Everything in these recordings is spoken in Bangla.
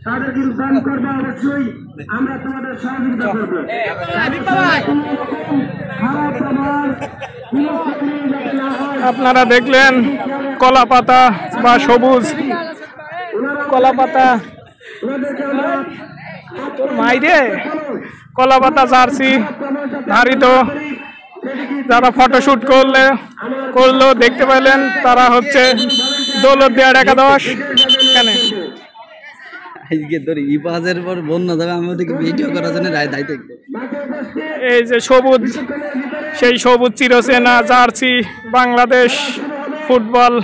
তাদেরকে দান করবে, অবশ্যই আমরা তোমাদের সহযোগিতা করবো। আপনারা দেখলেন কলা পাতা বা সবুজ কলা পাতা, মাইরে কলা পাতা জার্সি ধারিত যারা ফটোশুট করলো দেখতে পেলেন, তারা হচ্ছে দৌলতদিয়ার একাদশ। এখানে এই যে সবুজ, সেই সবুজ চিরচেনা জার্সি বাংলাদেশ ফুটবল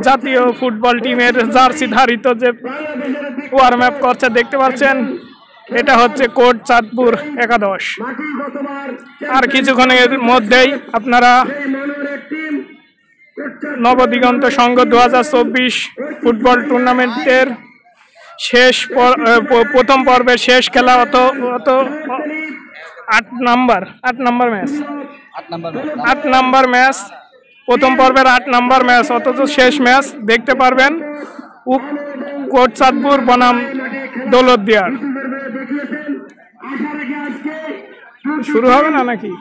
জাতীয় ফুটবল টিমের জার্সি ধারিত যে ওয়ার্ম আপ করছে দেখতে পাচ্ছেন, এটা হচ্ছে কোট চাঁদপুর একাদশ। আর কিছুক্ষণের মধ্যেই আপনারা নবদিগন্ত সংঘ 2024 ফুটবল টুর্নামেন্টের প্রথম পর্বের শেষ খেলা অত 8 নাম্বার ম্যাচ, প্রথম পর্বের 8 নাম্বার ম্যাচ অথচ শেষ ম্যাচ দেখতে পারবেন কোট চাঁদপুর বনাম দৌলতদিয়ার। শুরু হবে না নাকি?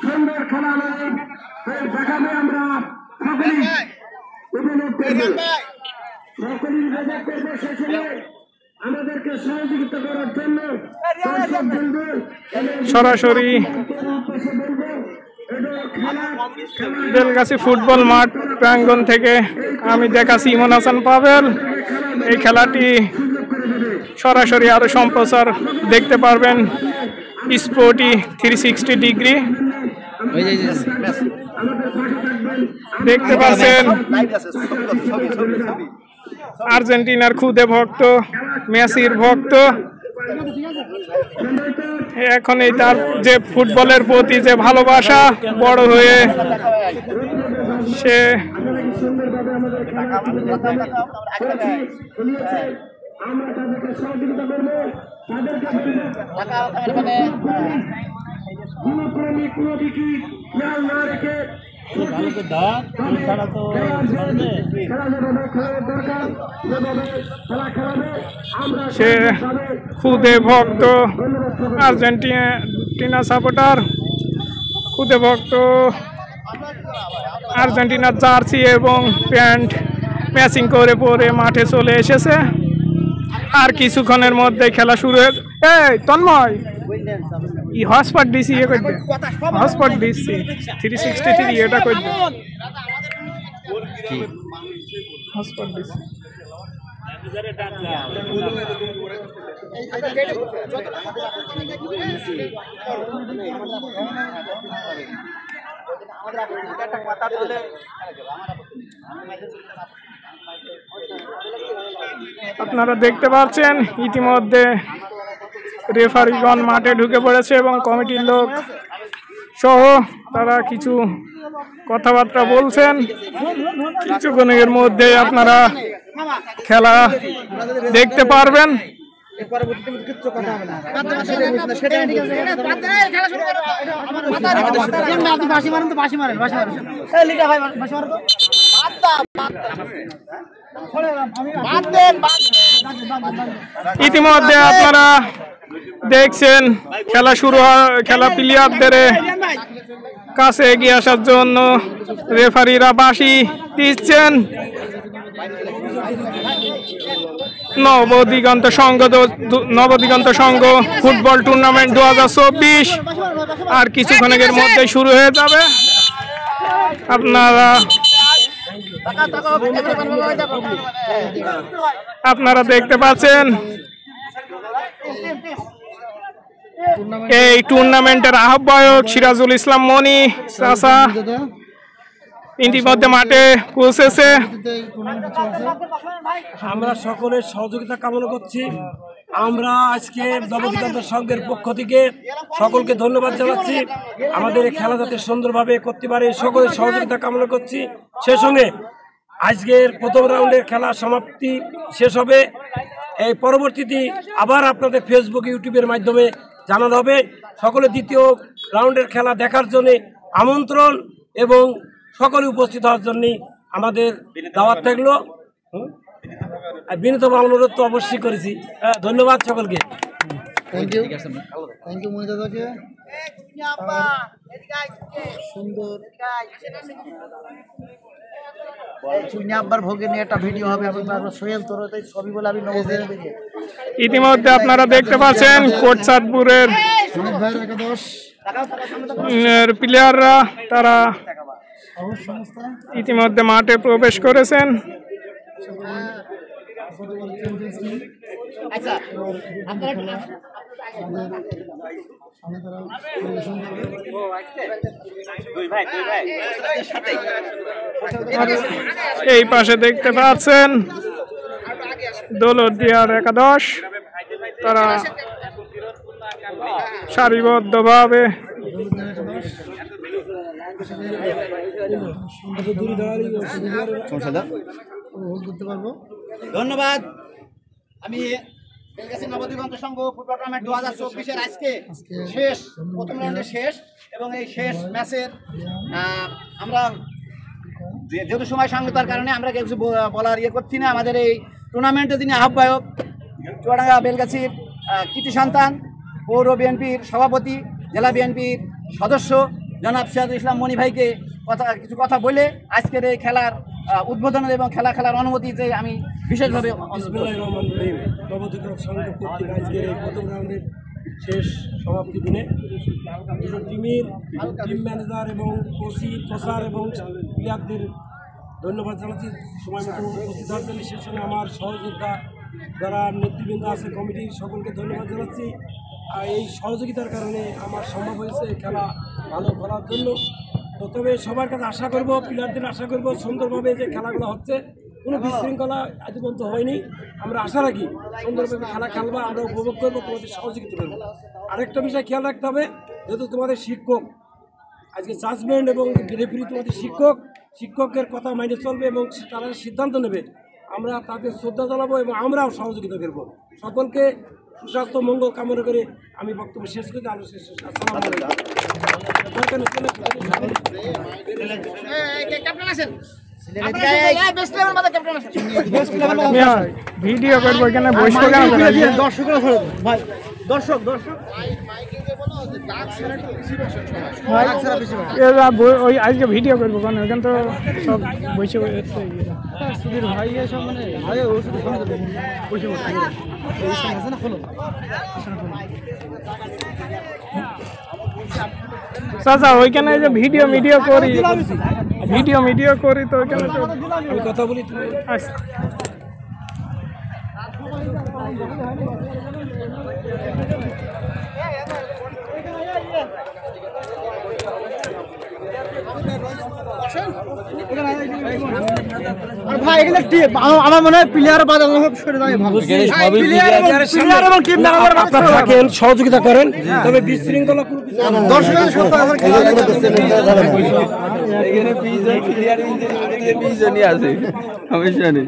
সরাসরি বেলগাছি ফুটবল মাঠ প্রাঙ্গণ থেকে আমি দেখাচ্ছি ইমন হাসান পাভেল। এই খেলাটি সরাসরি আরো সম্প্রচার দেখতে পারবেন স্পোর্টি 360 ডিগ্রি দেখতে পাচ্ছেন। আর্জেন্টিনার খুদে ভক্ত, মেসির ভক্ত, এখন এই তার যে ফুটবলের প্রতি যে ভালোবাসা বড় হয়ে সে সে খুদে ভক্ত, আর্জেন্টিনা সাপোর্টার, খুদে ভক্ত, আর্জেন্টিনার জার্সি এবং প্যান্ট ম্যাচিং করে পরে মাঠে চলে এসেছে। আর কিছুক্ষণের মধ্যে খেলা শুরু হয়ে তন্ময় ই হটস্পট দিছি, হটস্পট দিচ্ছি 363 এটা করবে হটস্পট দিচ্ছি। আপনারা দেখতে পাচ্ছেন ইতিমধ্যে রেফারিগণ মাঠে ঢুকে পড়েছে এবং কমিটির লোক সহ তারা কিছু কথাবার্তা বলছেন। কিছুক্ষণের মধ্যে আপনারা খেলা দেখতে পারবেন। ইতিমধ্যে আপনারা দেখছেন খেলা শুরু খেলা প্লেয়ারদের কাছে এগিয়ে আসার জন্য রেফারিরা বাঁশি দিচ্ছেন। নবদিগন্ত সংঘ ফুটবল টুর্নামেন্ট 2024 আর কিছুক্ষণের মধ্যে শুরু হয়ে যাবে। আপনারা দেখতে পাচ্ছেন এই টুর্নামেন্টের আহ্বায়ক সিরাজুল ইসলাম মনি চাচা ইতিমধ্যে মাঠে পৌঁছেছে। আমরা সকলের সহযোগিতা কামনা করছি। আমরা আজকে নবদিগন্ত সংঘের পক্ষ থেকে সকলকে ধন্যবাদ জানাচ্ছি। আমাদের এই খেলা যাতে সুন্দরভাবে করতে পারে সকলের সহযোগিতা কামনা করছি। সে সঙ্গে আজকের প্রথম রাউন্ডের খেলা সমাপ্তি শেষ হবে। এই পরবর্তীতে আবার আপনাদের ফেসবুক ইউটিউবের মাধ্যমে জানানো হবে। সকলে দ্বিতীয় রাউন্ডের খেলা দেখার জন্য আমন্ত্রণ এবং সকলে উপস্থিত হওয়ার জন্য আমাদের দাওয়াত থাকলো। আর বিনীতম অনুরোধ তো অবশ্যই করেছি। ধন্যবাদ সকলকে। থ্যাংক ইউ মনি দাদাকে। সুন্দর চুন্নি আব্বার ভোগে নিয়ে একটা ভিডিও হবে। সোহেল তোর ছবি বলে আমি ইতিমধ্যে আপনারা দেখতে পাচ্ছেন কোটচাঁদপুরের প্লেয়াররা তারা ইতিমধ্যে মাঠে প্রবেশ করেছেন। এই পাশে দেখতে পাচ্ছেন দৌলতদিয়ার একাদশ, তারা সারিবদ্ধভাবে ধন্যবাদ। আমি বেলগাছি নবদিগন্ত সংঘ ফুটবল টুর্নামেন্ট 2024-এর আজকে শেষ, প্রথম রাউন্ডের শেষ এবং এই শেষ ম্যাচের আমরা যেহেতু সময় সংগতার কারণে আমরা কিছু বলার করছি না। আমাদের এই টুর্নামেন্টে যিনি আহ্বায়ক, চুয়াডাঙ্গা বেলগাছির কৃতি সন্তান, পৌর বিএনপির সভাপতি, জেলা বিএনপির সদস্য জনাব সিরাজুল ইসলাম মনি ভাইকে কিছু কথা বলে আজকের এই খেলার উদ্বোধনের এবং খেলার অনুমতিতে আমি বিশেষভাবে নবদিগন্ত সংঘ কর্তৃক আজকের এই প্রথম রাউন্ডের শেষ সমাপ্তি দিনে টিমের টিম ম্যানেজার এবং কোচার এবং প্লেয়ারদের ধন্যবাদ জানাচ্ছি সময় মতো উপস্থিত হওয়ার জন্য। সেই সঙ্গে আমার সহযোগিতা যারা নেতৃবৃন্দ আছে কমিটির সকলকে ধন্যবাদ জানাচ্ছি। আর এই সহযোগিতার কারণে আমার সম্ভব হয়েছে খেলা ভালো করার জন্য। প্রথমে সবার কাছে আশা করব, প্লেয়ারদের আশা করব সুন্দরভাবে যে খেলাগুলো হচ্ছে, কোনো বিশৃঙ্খলা আজ পর্যন্ত হয়নি। আমরা আশা রাখি সুন্দরভাবে খেলা খেলবো, আমরা উপভোগ করবো, তোমাদের সহযোগিতা করবো। আরেকটা বিষয় খেয়াল রাখতে হবে, যেহেতু তোমাদের শিক্ষক আজকে জাজমেন্ট এবং রেফারি তোমাদের শিক্ষকের কথা মাইনে চলবে এবং তারা সিদ্ধান্ত নেবে, আমরা তাদের শ্রদ্ধা জানাবো এবং আমরাও সহযোগিতা করবো। সকলকে সুস্বাস্থ্য মঙ্গল কামনা করে আমি বক্তব্য শেষ করতে ভিডিও করবো এখানে বসবো ওই আজকে ভিডিও করবো কেন, এখানে তো সব বসে সুধীর ভাই সব মানে চাচা ওইখানে যে ভিডিও করি তো ওইখানে তো আমি কথা বলি। আচ্ছা আমার মনে হয় প্লেয়ার সহযোগিতা করেন, তবে বিশৃঙ্খলা আছে সমস্যা নেই।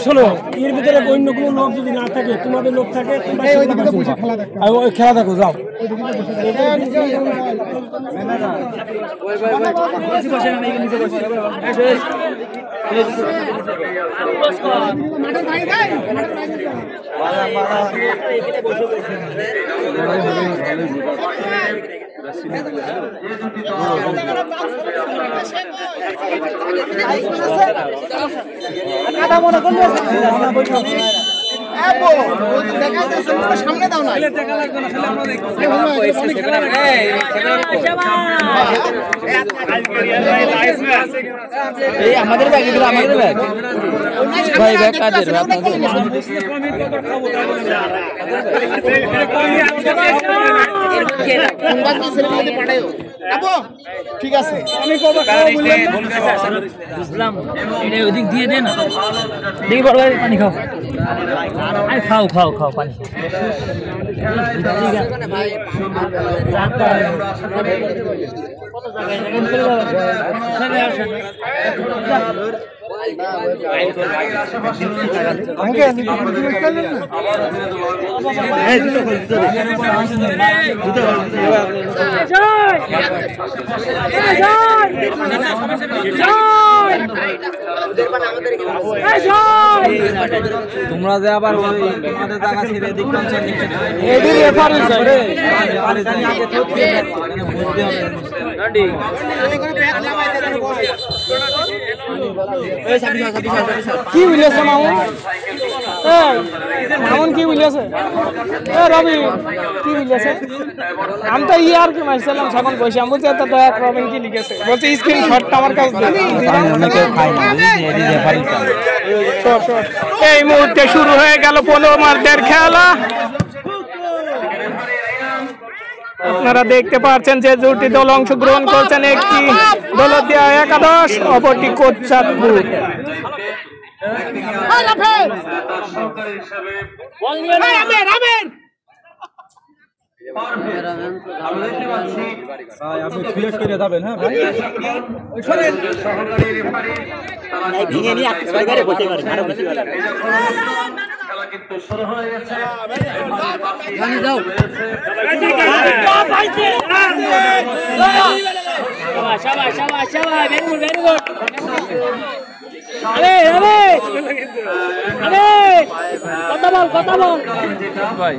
শোনো, এর ভিতরে অন্য কোনো লোক যদি না থাকে, তোমাদের লোক থাকে, খেলা দেখো, যাও। সামনে দাও না, আমাদের ব্যাগ, এগুলো আমাদের ব্যাগ ভাই, ব্যাগ কাদের? ঠিক আছে, বুঝলাম। এটা ওদিক দিয়ে দে না, দেখি বড় ভাই পানি খাও, আরে খাও খাও খাও পানি। তোমরা যে আবার আমাদের টাকা ছেড়ে দিচ্ছ কি বুঝেছে মামুন? মামুন কি বুঝেছে? রবি কি বুঝেছে? আমি তো আর কি মারছিলাম এখন বসে আমি বলছি তো এক রবিন কি লিখেছে বলছে স্ক্রিনশটটা আমার কাছে এই মুহূর্তে শুরু হয়ে গেল 15 মার্চের খেলা। আপনারা দেখতে পাচ্ছেন যে দুটি দল অংশগ্রহণ করছেন, একটি দলদিয়া একাদশ, অপরটি কোটচাঁদপুর। কথা বল ভাই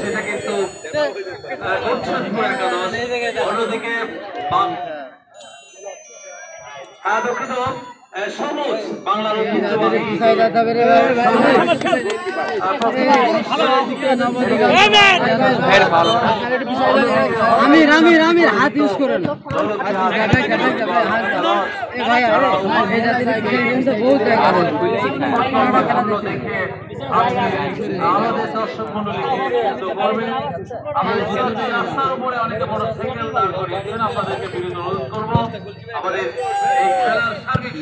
সেটা কিন্তু অন্যদিকে দুঃখিত সবুজ বাংলার আমির হাত ইউজ করে না আমাদের দর্শক মন্ডলী রাস্তার উপরে অনেকে বড় সিগন্যাল দাঁড় করিয়ে দিবেন, আপনাদেরকে বিরোধ অনুরোধ করবো আমাদের এই খেলার সার্বিক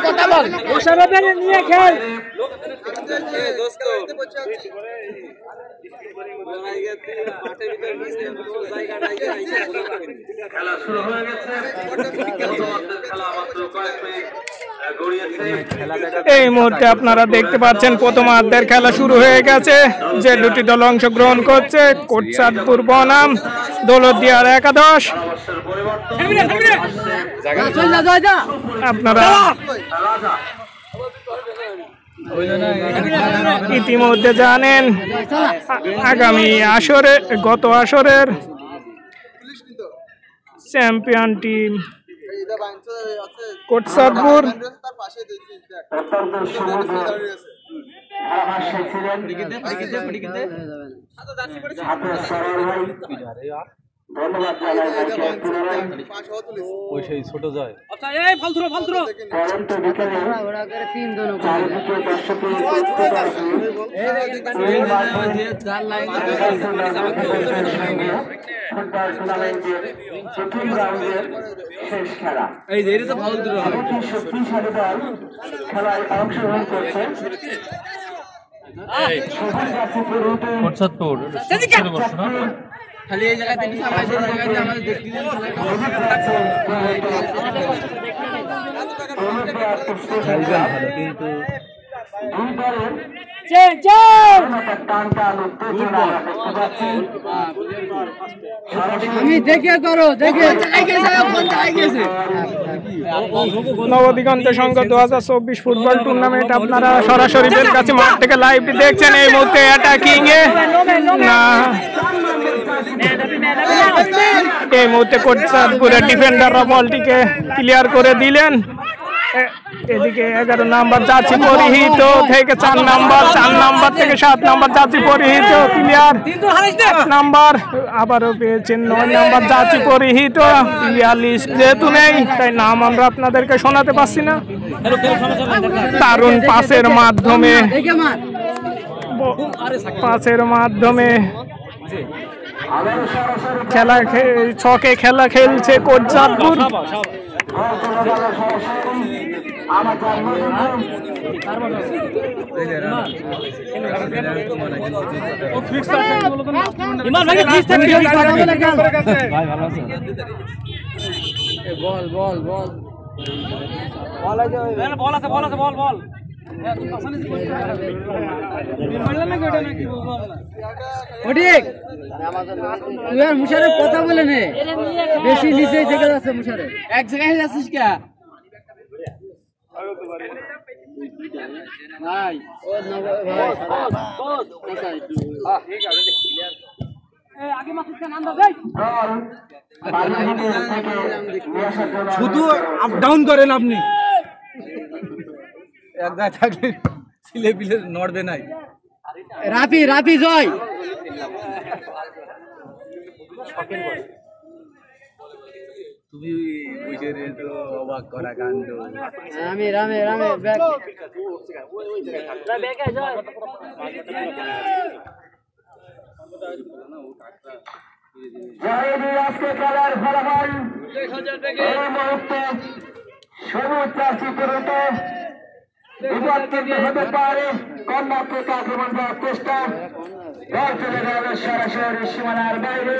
কথা বল নিয়ে খেল খেলা শুরু হয়ে গেছে। খেলা মাত্র কয়েক মিনিট গড়িয়েছে। এই মুহূর্তে আপনারা দেখতে পাচ্ছেন প্রথমার্ধের খেলা শুরু হয়ে গেছে। যে দুটি দল অংশগ্রহণ করছে, কোটচাঁদপুর বনাম দৌলতদিয়ার একাদশ। আপনারা ইতিমধ্যে জানেন আগামী আসরে গত আসরের চ্যাম্পিয়ন টিম কোটচাঁদপুর। ধন্যবাদ ছোট যায় শেষ খেলা শক্তিশালী দল খেলায় অংশগ্রহণ করছে। খালি এই জায়গাতে আমাদের দেখতে কিন্তু আমি দেখে করো দেখে নবদিগন্ত সংঘ 2024 ফুটবল টুর্নামেন্ট আপনারা সরাসরি বের কাছে মাঠ থেকে লাইভ দেখছেন। এই মুহূর্তে অ্যাটাকিং এ না এই মুহূর্তে কোটচাঁদপুরের ডিফেন্ডাররা বলটিকে ক্লিয়ার করে দিলেন। এদিকে 11 নাম্বার জার্সি পরিহিত থেকে 4 নাম্বার থেকে 7 নাম্বার জার্সি পরিহিত ক্লিয়ার। 8 নাম্বার আবারও পেয়েছেন 9 নাম্বার জার্সি পরিহিত প্লেয়ার লিস্ট যেহেতু নেই তাই নাম আমরা আপনাদেরকে শোনাতে পারছি না। দারুণ পাসের মাধ্যমে ছকে খেলা খেলছে কোটচাঁদপুর। মুশারেফ কথা বলে নে, বেশি নিচেই থেকে যাচ্ছে মুশারেফ। এক জায়গায় যাচ্ছিস কে ভাই? শুধু আপ ডাউন করেন আপনি, এক জায়গায় থাকলে ছিলে পিলে নড়বে নাই। রাফি জয় তুমি বুঝে রে তো অবাক করা কাণ্ড। রামে ব্যাক আজকে খেলার ফলাফল এই মুহূর্তে সবুজ চাষি করতে বিপদ কিন্তু হতে পারে। কন্যা থেকে আক্রমণ করার চেষ্টা, বল চলে গেল সরাসরি সীমানার বাইরে।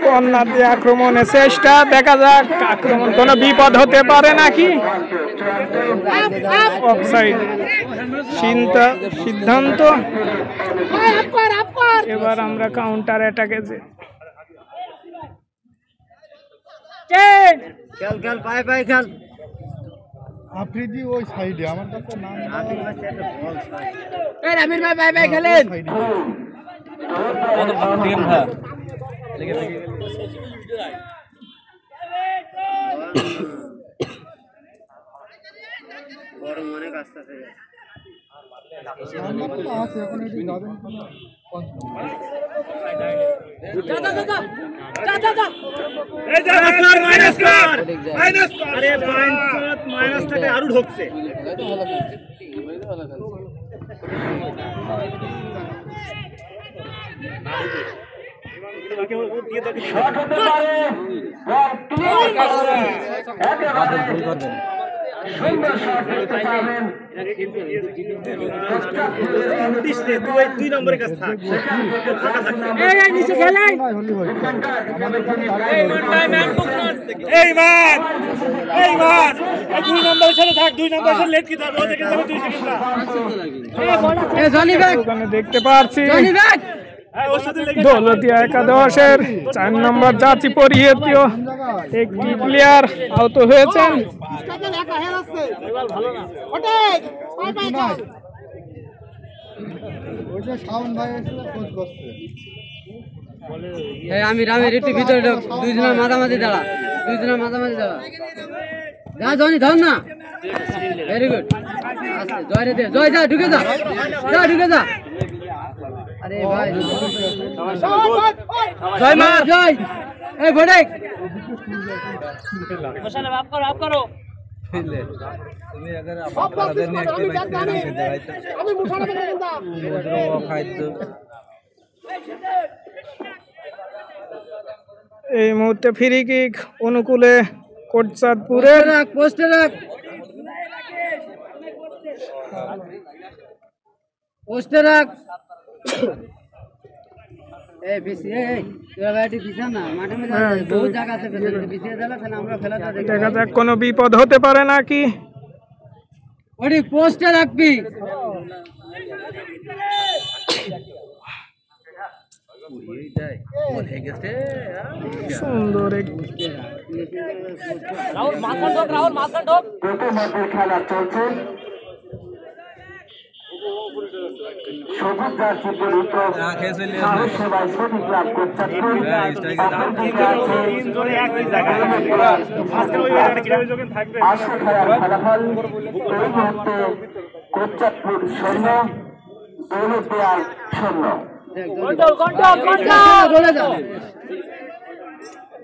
কন্যা দিয়ে আক্রমণের চেষ্টা, দেখা যাক আক্রমণ কোনো বিপদ হতে পারে নাকি। অফসাইড সিদ্ধান্ত। এবার আমরা কাউন্টার অ্যাটাকে খেল পাই খেল। আফ্রিদি ওই সাইডে আমার কাছে নাম আমির ভাই পাই খেলেন। বড় মনে কাজটা আছে এখন এটি যাবেন আরো ঢুকছে। সুন্দর শট করতে পারবেন। 2 নম্বরের কাছে থাক, নিচে খেলেন। এই মান 2 নম্বরের সাথে থাক, 2 নম্বরের সাথে লেট কি থাক, ও দেখে যাবে 2 সেকেন্ড। জনি ব্যাক ওখানে দেখতে পাচ্ছি জনি ব্যাক দৌলতিয়া একাদশের 4 নম্বর জার্সি পরিহিত একটি প্লেয়ার আহত হয়েছেন। আমি রামের একটু ভিতরে ঢোক, দুইজনের মাঝামাঝি দাঁড়া, যা জনি ধর না। ভেরি গুড, জয় রে দে, জয় যা ঢুকে যা আরে ভাই জয় মার জয়। এই বড়েক মশালা আপ করো তুমি अगर আপনাদের নিয়ে একটা ম্যাচ দেখাইতে আমি মুশালা করে দিতাম খাইতে। এই মুহূর্তে ফ্রি কিক অনুকূলে কোটচাঁদপুরের। পোস্টে রাখ দেখা যাক কোনো বিপদ হতে পারে নাকি। পোস্টে রাখবি সুন্দর খেলা চলছে। সবুজ জার্সি পরিহিত সেবায় সঠিক লাভ করছে। আসছে খেলার ফলাফল এই মুহূর্তে কোচ্চাদপুর 0, দৌলতদিয়াল 0।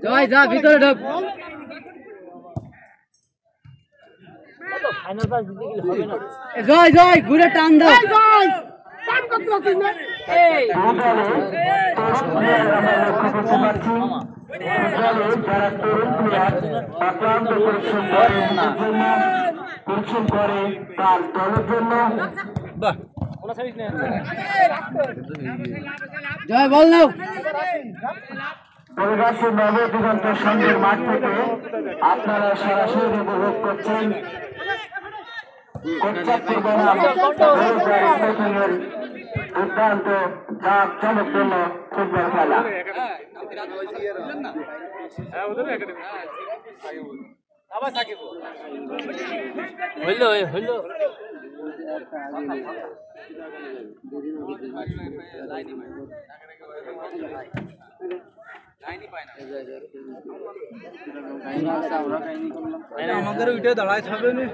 জয় যা ভিতরে ঢোক। জয় জয় ঘুরে টান দাও। পরিশ্রম করে তার দলের জন্য। জয় বল নাও। বলগাছি নবদিগন্ত সংঘের মাঠ থেকে আপনারা সরাসরি উপভোগ করছেন কোচ্চাদপুর বনাম স্পোর্টিংয়ের দুর্দান্ত জাঁকজমকপূর্ণ ফুটবল খেলা। আমাদের ওইটা দাঁড়ায় থাকবে না।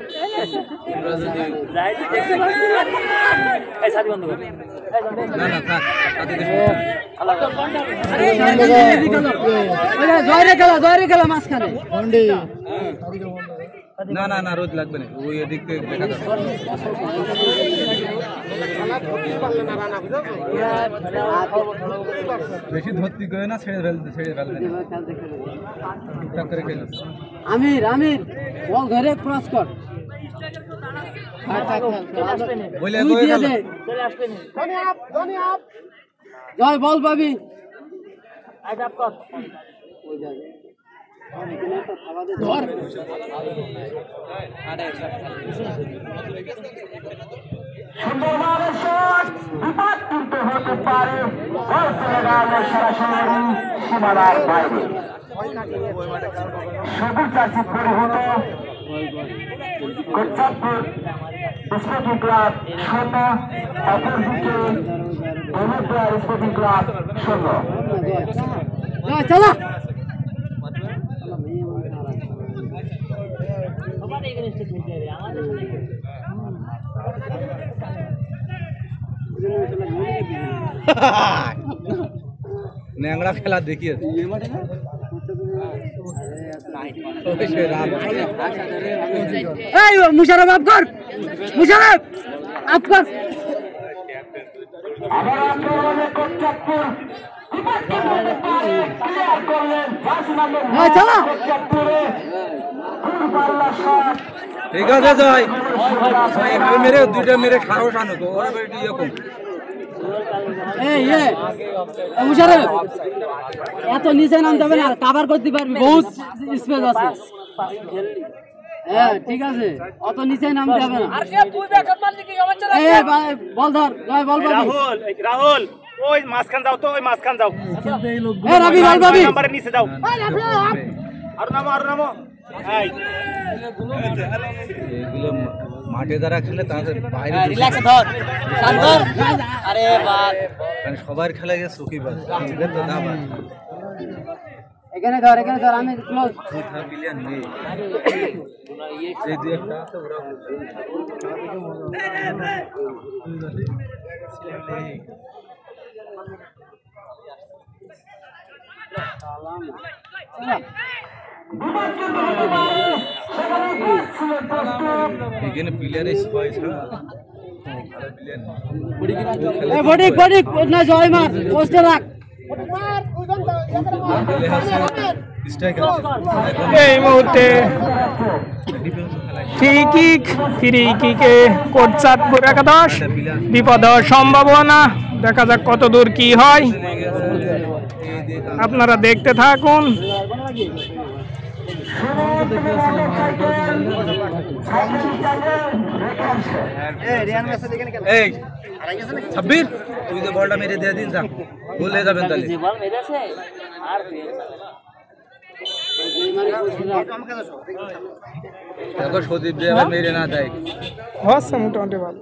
জয়রে খেলা মাঝখানে। না না না রোদ লাগবে না, ওই এদিক থেকে দেখা যাবে। বেশি ধরতি করে না, ছেড়ে ফেলবে টুকটাক করে খেলো। আমির আমির বল ধরে ক্রস কর। জয় বল পাবি। সুন্দরভাবে শট, বিপদ কিন্তু হতে পারে। বল চলে গেল সরাসরি সীমানার বাইরে। সবুজ জার্সি পরিহিত কোচ্চাদপুর স্পোর্টিং ক্লাব 0, অপরদিকে দৌলতদিয়াল স্পোর্টিং ক্লাব 0। চলো ন্যাংরা খেলা দেখিয়ে মুশারফ আপ কর, মুশারফ আপ কর। আবার আক্রমণে কোচ্চাদপুর ক্লিয়ার করলেন জার্সি নাম্বার 9 কোচ্চাদপুরে দূরপাল্লা শট। ঠিক আছে জয়, মেরে দুইটা মেরে সাহস আনো তো ওরা এরকম। মুশারফ এত নিচে নামতে হবে না, কাভার করতে পারবি, বহুত স্পেস আছে। হ্যাঁ ঠিক আছে, অত নিচে নামতে হবে না। বল ধর, জয় বল পাবি। রাহুল ওই মাঝখান যাও তো, ওই মাঝখান যাও। রবি বল পাবি, নাম্বারে নিচে যাও। আর নামো। এগুলো মাঠে যারা খেলে তাদের বাইরে সবার খেলা গেছে চকি বাজ এখানে ধর, আমি ক্লোজ। প্লেয়ার নেই, এই দুই একটা আছে ওরা। এখানে প্লেয়ারের স্পাই ছাড়া জয় মার, পোস্টে রাখ। এই মুহূর্তে ফ্রি কিকে কোচ্চাদপুর 11, বিপদ হওয়ার সম্ভাবনা। দেখা যাক কত দূর কি হয়। আপনারা দেখতে থাকুন। এই ছাব্বির তুই তো বলটা মেরে দিয়ে দিন যা বলে যাবেন তাহলে দেখো সদীপ যে আবার মেরে না দেয় হচ্ছে মোটামুটি ভালো।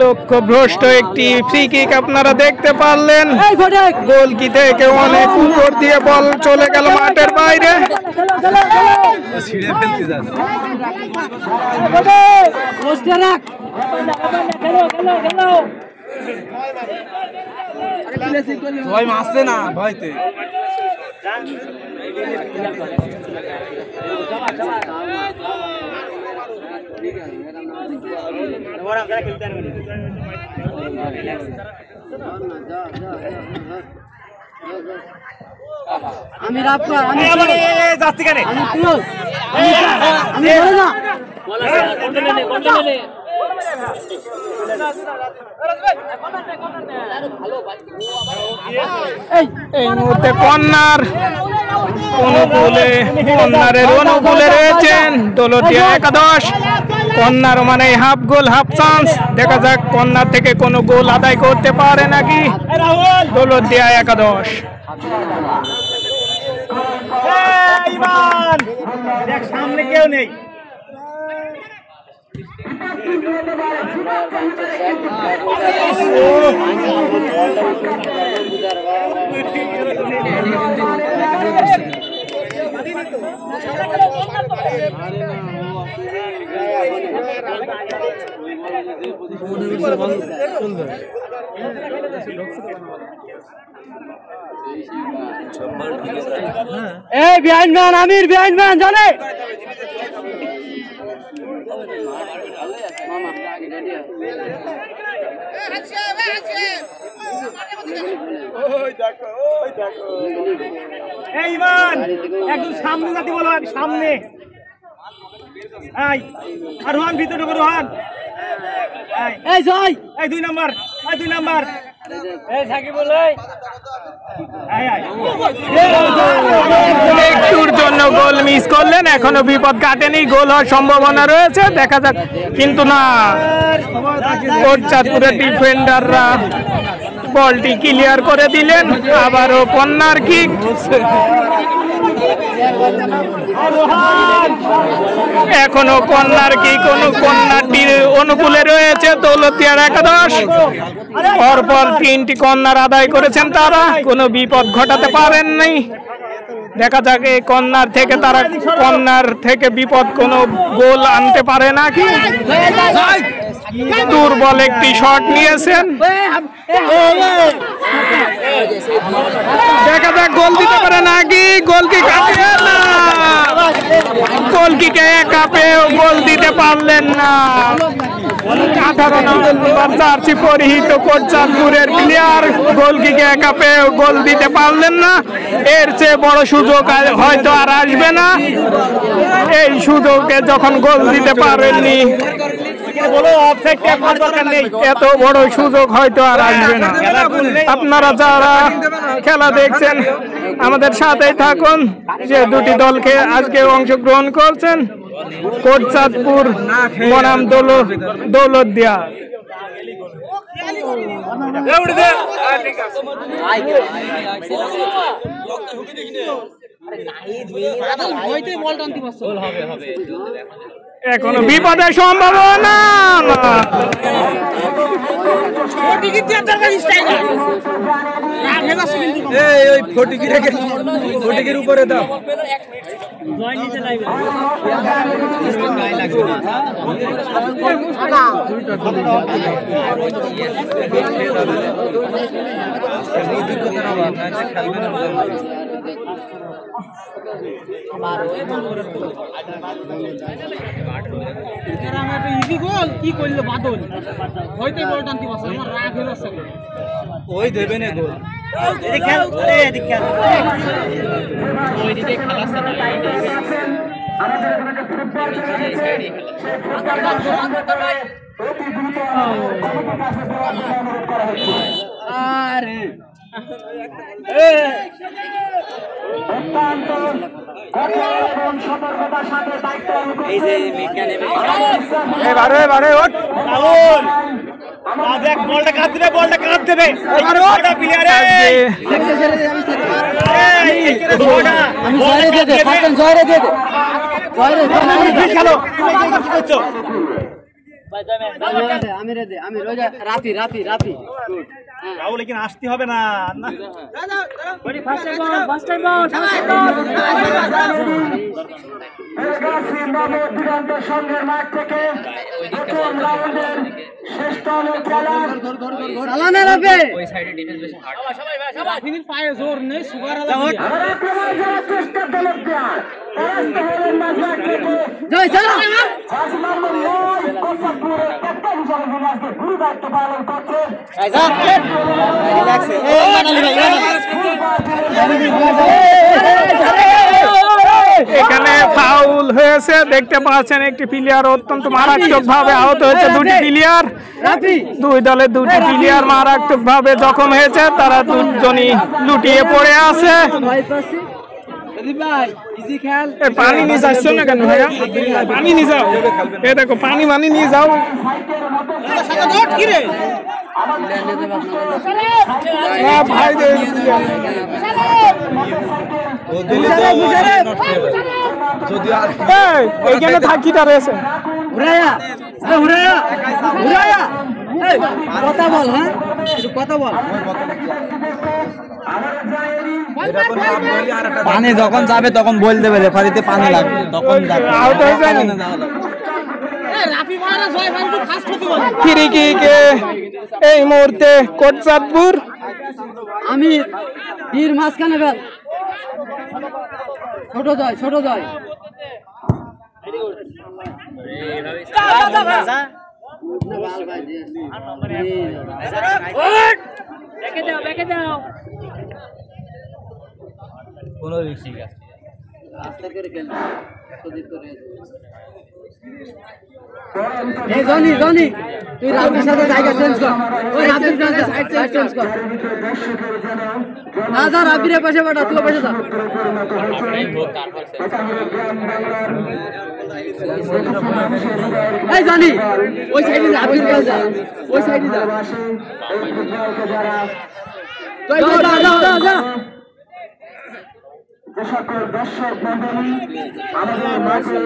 লক্ষ্যভ্রষ্ট একটি ফ্রি কিক আপনারা দেখতে পারলেন। গোলকি থেকে অনেক উপর দিয়ে বল চলে গেল মাঠের বাইরে। ছিঁড়ে ফেলতে যাচ্ছে ভয় মারছে না ভয়তে আমি রাপ্পা আমি যাচ্ছি কেন আমি বলে না এই মুহূর্তে কর্নার কর্নারের অনুকূলে রয়েছেন দৌলতদিয়া একাদশ। কর্নার মানে হাফ গোল হাফ চান্স। দেখা যাক কর্নার থেকে কোনো গোল আদায় করতে পারে নাকি দৌলতদিয়া একাদশ। সামনে কেউ নেই এই বিয়াইনম্যান আমির বিয়াইনম্যান জানে এই মান একদম সামনে যাতে বলো সামনে এই আর রোহান ভিতরে ঢোকো রোহান এই জয় এই 2 নাম্বার এই 2 নাম্বার এই সাকিবুল এই একটুর জন্য গোল মিস করলেন। এখনো বিপদ কাটেনি, গোল হওয়ার সম্ভাবনা রয়েছে, দেখা যাক। কিন্তু না, চাঁদপুরের ডিফেন্ডাররা বলটি ক্লিয়ার করে দিলেন। আবারও কর্নার কিক। এখনো কর্নার কিক কর্নারটির অনুকূলে রয়েছে দৌলতদিয়ার একাদশ। পরপর 3টি কর্নার আদায় করেছেন তারা, কোনো বিপদ ঘটাতে পারেননি। দেখা যাক এই কর্নার থেকে বিপদ কোনো গোল আনতে পারে নাকি। দুর্বল একটি শট নিয়েছেন, দেখা যাক গোল দিতে পারে নাকি। গোলকি কাটে না, গোলকিকে একা পেয়েও গোল দিতে পারলেন না। 18 নম্বর জার্সি পরিহিত চাঁদপুরের প্লেয়ার গোলকিকে একা পেয়েও গোল দিতে পারলেন না। এর চেয়ে বড় সুযোগ হয়তো আর আসবে না। এই সুযোগে যখন গোল দিতে পারেননি, এত বড় সুযোগ হয়তো আর আসবে না। আপনারা যারা খেলা দেখছেন আমাদের সাথেই থাকুন। যে দুটি দলকে আজকে অংশগ্রহণ করছেন, কোট চাঁদপুর বনাম দৌলতদিয়া। এখনো বিপদের সম্ভাবনা। ওই ফটিকির উপরে দাও। কি করলো বাদল হয়তো বল টানতে পারছে আমার রাগ হলো সব ওই দেবে না গোল। অতি দ্রুত কমিটির কাছে দেওয়ার জন্য অনুরোধ করা হচ্ছে। অত্যন্ত কঠোর এবং সতর্কতার সাথে দায়িত্ব আমি রোজা রাফি রাফি রাফি রাহুল लेकिन আসতে হবে না সংঘের মাঠ থেকে প্রথম রাউন্ডের শেষ গুরু দায়িত্ব পালন করছে এখানে ফাউল হয়েছে দেখতে পাচ্ছেন একটি প্লেয়ার অত্যন্ত মারাত্মক ভাবে আহত হয়েছে দুটি প্লেয়ার দুই দলের দুটি প্লেয়ার মারাত্মক ভাবে জখম হয়েছে তারা দুজনই লুটিয়ে পড়ে আছে পানি নিয়ে যাচ্ছ না কেন ভাইয়া পানি নিয়ে যাও এ দেখো পানি মানি নিয়ে যাও ভাই এইখানে থাকি তার আছে কথা বল হ্যাঁ কথা বল পানি যখন যাবে তখন বল দেবে রেফারিতে পানি লাগবে তখন আউট হয়ে যায় ফ্রি কিক এই মুহূর্তে কোটচাঁদপুর আমি বীর মাঝখানে বেল ছোট জয় জনি তুই রাবির সাথে জায়গা চেঞ্জ কর ওই রাবির সাথে সাইড চেঞ্জ কর না যা রাবিরের পাশে বাটা তুই পাশে যা এই জনি ওই সাইডে যা রাবির কাছে যা ওই সাইডে যা যা সকল দর্শক মণ্ডলী আমাদের মাঝে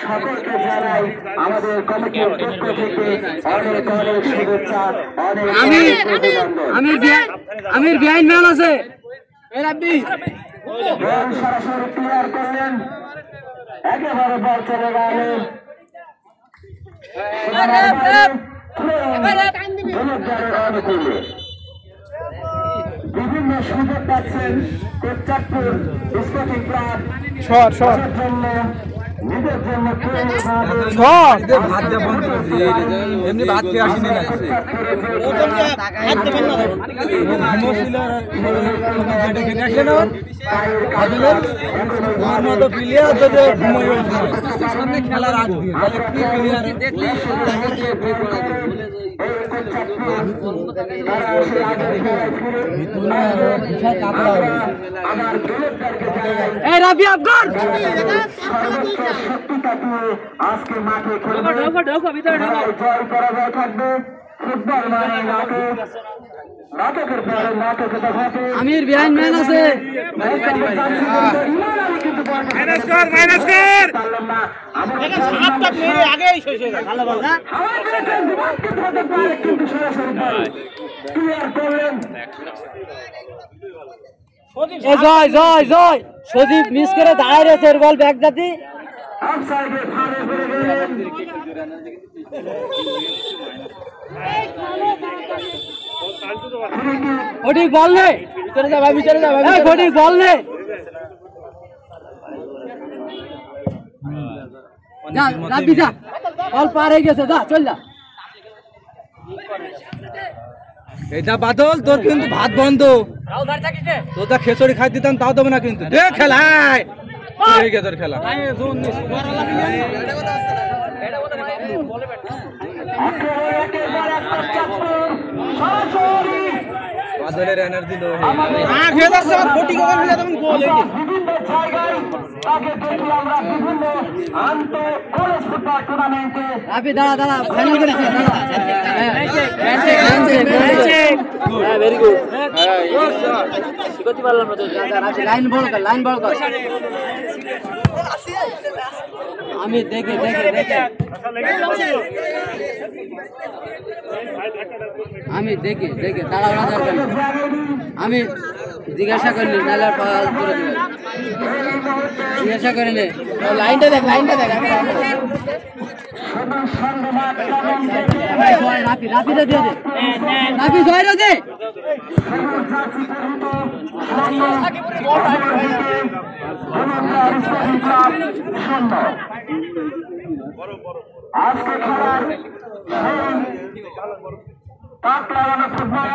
সকলকে জানাই আমাদের কমিটির পক্ষ থেকে অনেক অনেক শুভেচ্ছা আমির বিহাইন্ড ম্যান আছে সরাসরি ক্লিয়ার করলেন একেবারে বল চলে গেলেন অনুকূলে বিভিন্ন সুযোগ পাচ্ছেন কোটচাঁদপুর স্পোর্টিং ক্লাব জন্য নিজের জন্য ভাত দিয়ে বন্ধ করছি এমনি ভাত খেয়ে আসিনি খেলার আগে রাবি আফগান আজকে মাঠে জয় পরাজয় থাকবে ফুটবল মানে নাটকের পরে নাটকে দেখাবে আমির বিহাইন্ড ম্যান আছে জয় সজীব মিস করে দাঁড়ায় রয়েছে বল ব্যাগ জাতি ওটি বল নে ভিতরে যা ভাই ভিতরে যা ভাই ওটি বল নে যা রাবি যা বল পার হয়ে গেছে যা চল যা এটা বাদল তোর কিন্তু ভাত বন্ধ তোর খেচড়ি খাই দিতাম তাও দেবে না কিন্তু খেলায় খেলা বাদলের এনার্জি লো হয়ে যাচ্ছে আমার কোটি গোল মিলে তখন গোল হয়ে বিভিন্ন জায়গায় তাকে দেখি আমরা বিভিন্ন আন্তঃ কলেজ ফুটবল টুর্নামেন্টে আপনি দাঁড়া ফাইনাল করেছে ভেরি গুড শিখতে পারলাম না তো লাইন বল কর আমি দেখে আমি দেখে দাঁড়াও না দরকার আমি জিজ্ঞাসা করিনি নাহলে করে দিবে জিজ্ঞাসা করিনি লাইনটা দেখ রাফিটা দিয়ে দে রাফি জয়রা দে আজকে খেলার তাক লাগানো ফুটবল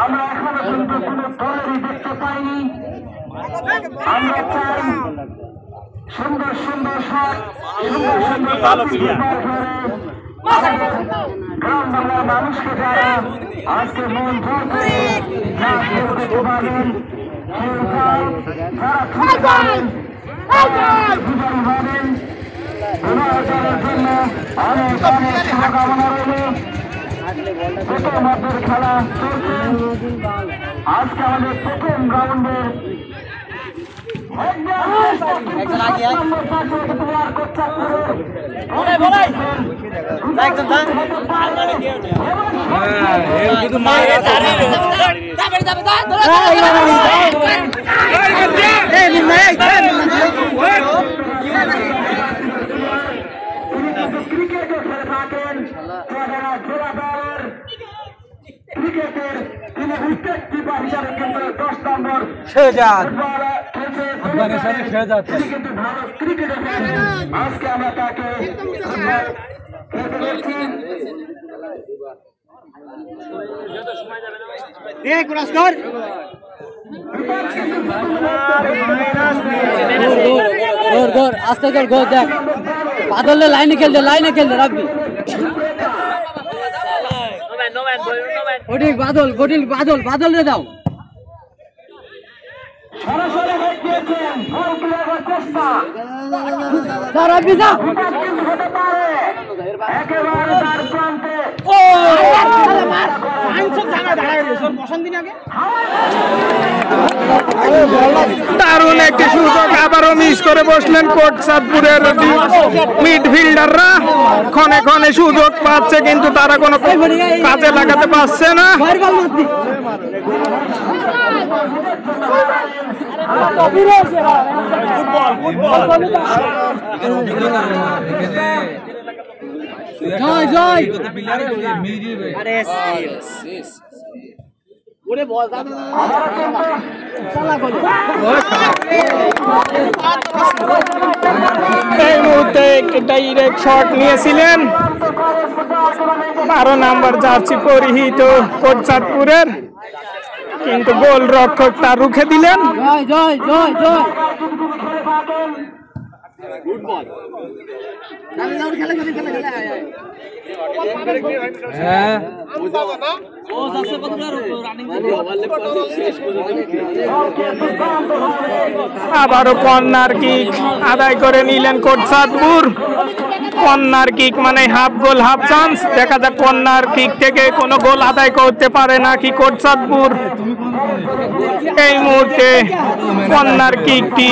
আমরা এখনো কিন্তু কোনো দলেরই দেখতে পাইনি। আমরা চাই সুন্দর শট গ্রাম বাংলার মানুষকে যারা আজকে মন জোর করে খেলতে পারবেন শুভকামনা রইল। প্রথম খেলা চলছে আজকে আমাদের প্রথম রাউন্ডের ক্রিকেটে খেলে থাকেন ক্রিকেটের তিনি উইকেট কিপার হিসাবে কিন্তু 10 নম্বর কিন্তু ভারত ক্রিকেটে আজকে আমরা তাকে আস্তে কর গোল দেখ বাদলে লাইনে খেলতে রাখবি বাদল রে দাও দারুণ একটি সুযোগ আবারও মিস করে বসলেন কোটচাঁদপুরের মিডফিল্ডাররা। ক্ষণে সুযোগ পাচ্ছে কিন্তু তারা কোনো কাজে লাগাতে পারছে না। জয় এই মুহূর্তে একটি ডাইরেক্ট শট নিয়েছিলেন 12 নম্বর জার্সি পরিহিত কোটচাঁদপুরের, কিন্তু গোল রক্ষক তা রুখে দিলেন। জয় আবারও কর্নার কিক আদায় করে নিলেন কোটচাঁদপুর। কর্নার কিক মানে হাফ গোল হাফ চান্স। দেখা যাক কর্নার কিক থেকে কোনো গোল আদায় করতে পারে নাকি কোটচাঁদপুর। এই মুহূর্তে কর্নার কিকটি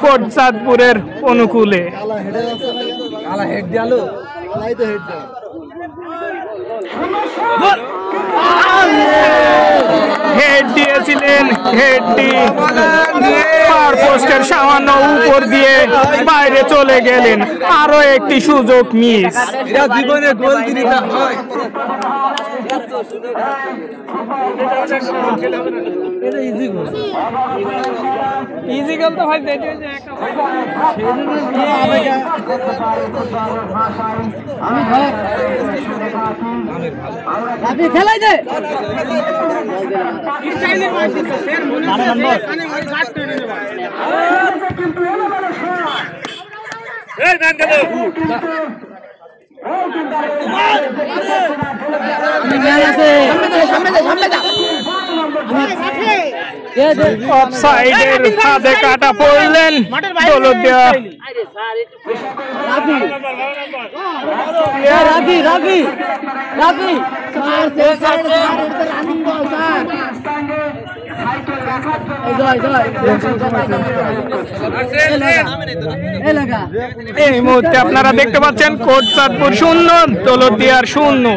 কোটচাঁদপুরের অনুকূলে। হেড দিয়েছিলেন, হেডটি পার পোস্টের সামান্য উপর দিয়ে বাইরে চলে গেলেন। আরো একটি সুযোগ মিস। জীবনে গোল দিতে হয়। ইজি গোল তো ভাই আপনি খেলাই দে কিন্তু এলোমেলো শট। অফসাইডের ফাঁদে কাটা পড়লেন দৌলতদিয়া। এই মুহূর্তে আপনারা দেখতে পাচ্ছেন কোটচাঁদপুর 0 দৌলতদিয়ার 0।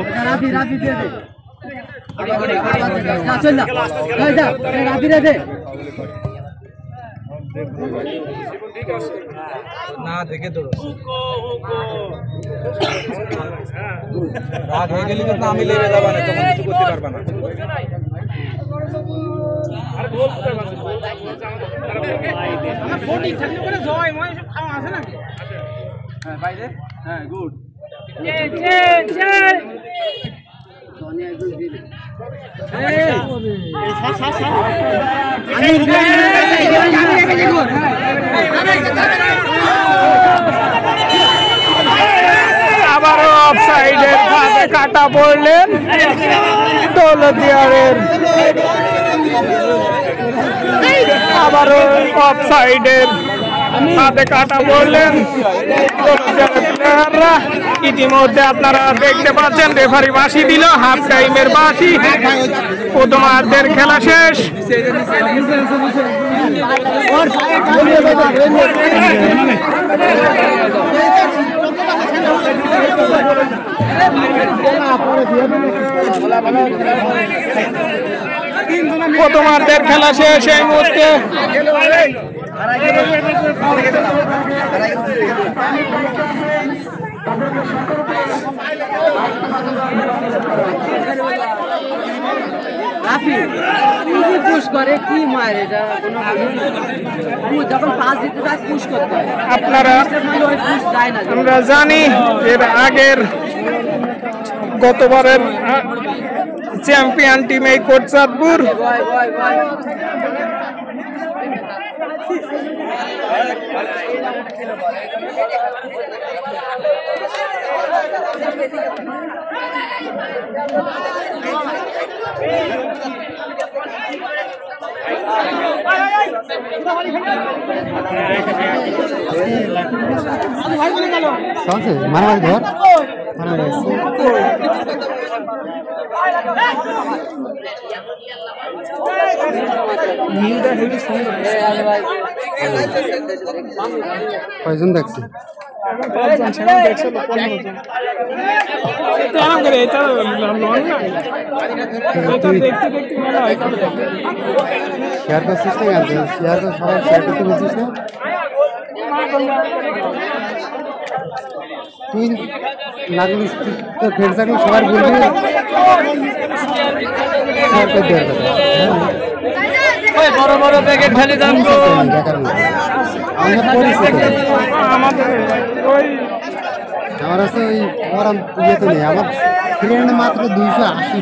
না দেখে তো রাগ হয়ে গেলে কিন্তু আমি লেগে যাবো না, তখন কিছু করতে পারবা না। আবারও অফসাইডের ফাঁদে কাটা পড়লেন দৌলতদিয়ারের। আবারও অফসাইডের ফাঁদে কাটা পড়লেন দৌলতদিয়ারের। ইতিমধ্যে আপনারা দেখতে পাচ্ছেন রেফারি বাঁশি দিল, হাফ টাইমের বাঁশি। প্রথমার্ধের খেলা শেষ। প্রথমার্ধের খেলা শেষ এই মুহূর্তে। আপনারা আমরা জানি এর আগের গতবারের চ্যাম্পিয়ন টিম এই কোটচাঁদপুর। মারামারি ধর মারামারি কয়জন দেখছি শেয়ার করছিস না, শেয়ার তো সবাই শেয়ার করতে বলছিস না তুই, না করলে তোর ফ্রেন্ড সার্কেল সবার বলবি শেয়ার করে দেওয়ার কথা। বড় বড় প্যাকেট খালি দাম আমার আছে ওই ওরা ইয়েতে নেই, আমার ফ্রেন্ড মাত্র 280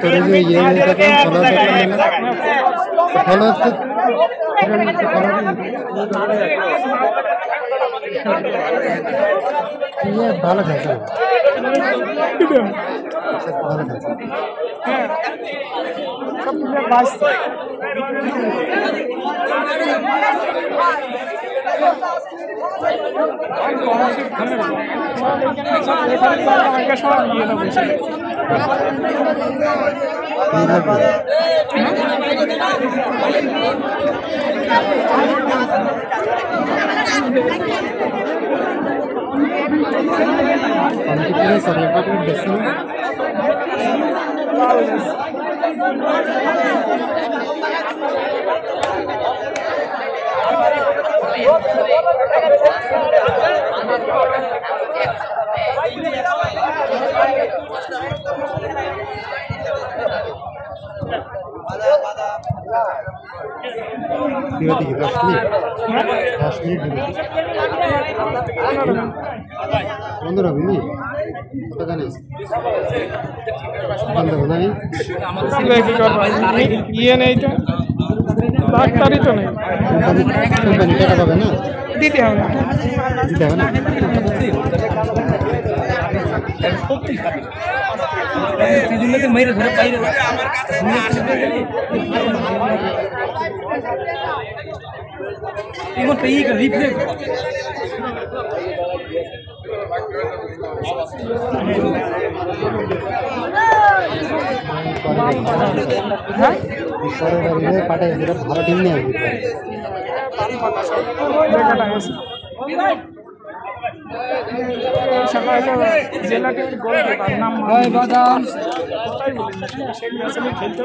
তোর যে ইয়ে দেখলাম ফলো দেখলাম ফলো তো ভালো খাইছে ভালো খাইছে দিকে 10 মিনিট 15 মিনিট ইয়ে নেই তো ডাক্তারই তো নেই দিতে হবে না মেরে ধরে বাইরে পাঠাই ভালো টিম নেই জেলা টিমের গোলকিপার নাম বাদাম খেলতে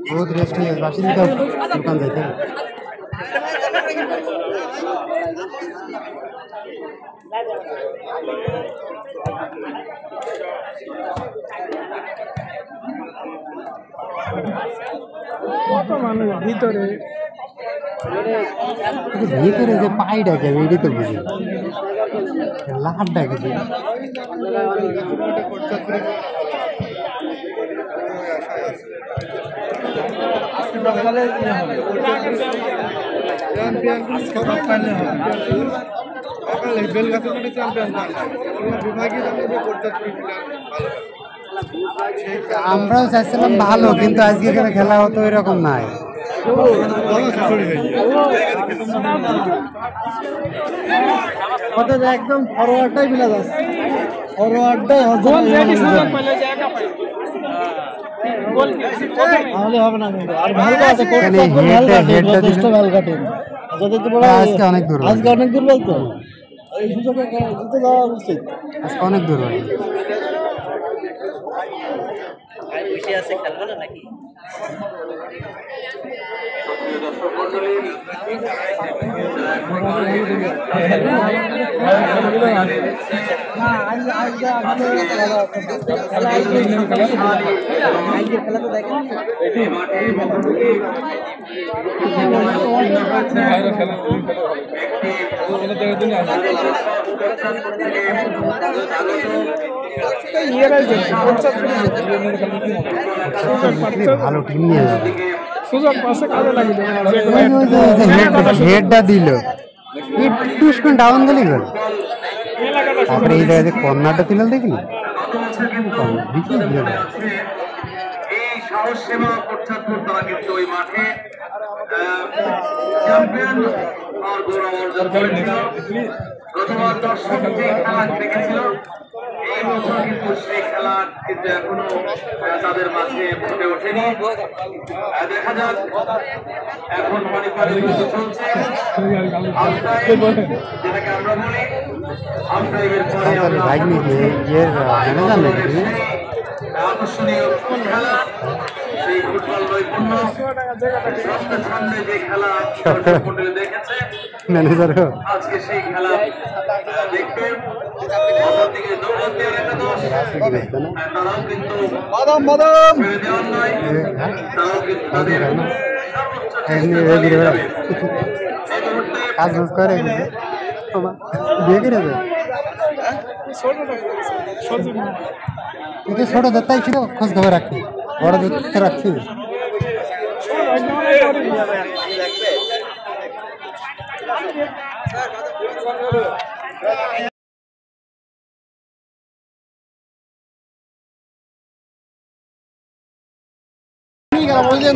बहुत रेस्ट है बासी का दुकान जाते हैं কত মানুষ ভিতরে ভিতরে যে পাই ডাকে এটি তো বুঝি লাভ ডাকে আমরাও চাইছিলাম ভালো কিন্তু আজকে এখানে খেলা হতো এরকম নাই একদম ফরওয়ার্ডটাই মিলা যাচ্ছে ফরওয়ার্ডটাই তাহলে হবে না কিন্তু আর ভালো আছে যথেষ্ট ভালো কাটে আজকে অনেক দূর আজকে অনেক দূর বলতো এই সুযোগে জিতে যাওয়া উচিত আজকে অনেক দূর আছে খেলবো না নাকি খেলা তো দেখেন ভালো টিম নিয়ে যাবে সুযোগ পাশে কাজে লাগিয়ে হেডটা দিল একটু ডাউন দিলি গেল তারপরে এই জায়গায় কর্নারটা দিল দেখলি এই সাহস সেবা পশ্চাৎপর তারা কিন্তু ওই মাঠে চ্যাম্পিয়ন আর গৌরব অর্জন করেছিল গতবার দর্শক যে খেলা দেখেছিল এই বছর কিন্তু সেই খেলা কিন্তু এখনো তাদের মাঝে ফুটে ওঠেনি দেখা যাক এখন মানিপালের যুদ্ধ চলছে যেটাকে আমরা বলি আমটাইমের পরে আকর্ষণীয় খেলা সেই ফুটবল নৈপুণ্য সামনে যে খেলা মন্ডলে দেখেছে আজকে সেই খেলা দেখতে অপরদিকে দৌড়াতের একাদশ তারাও কিন্তু ছেড়ে দেওয়ার নয় তারাও কিন্তু তাদের কাজ করে বিয়ে করে দেবে ছোট দত্তাই ছিল খোঁজ খবর রাখি বড় দত্ত রাখছি বলছেন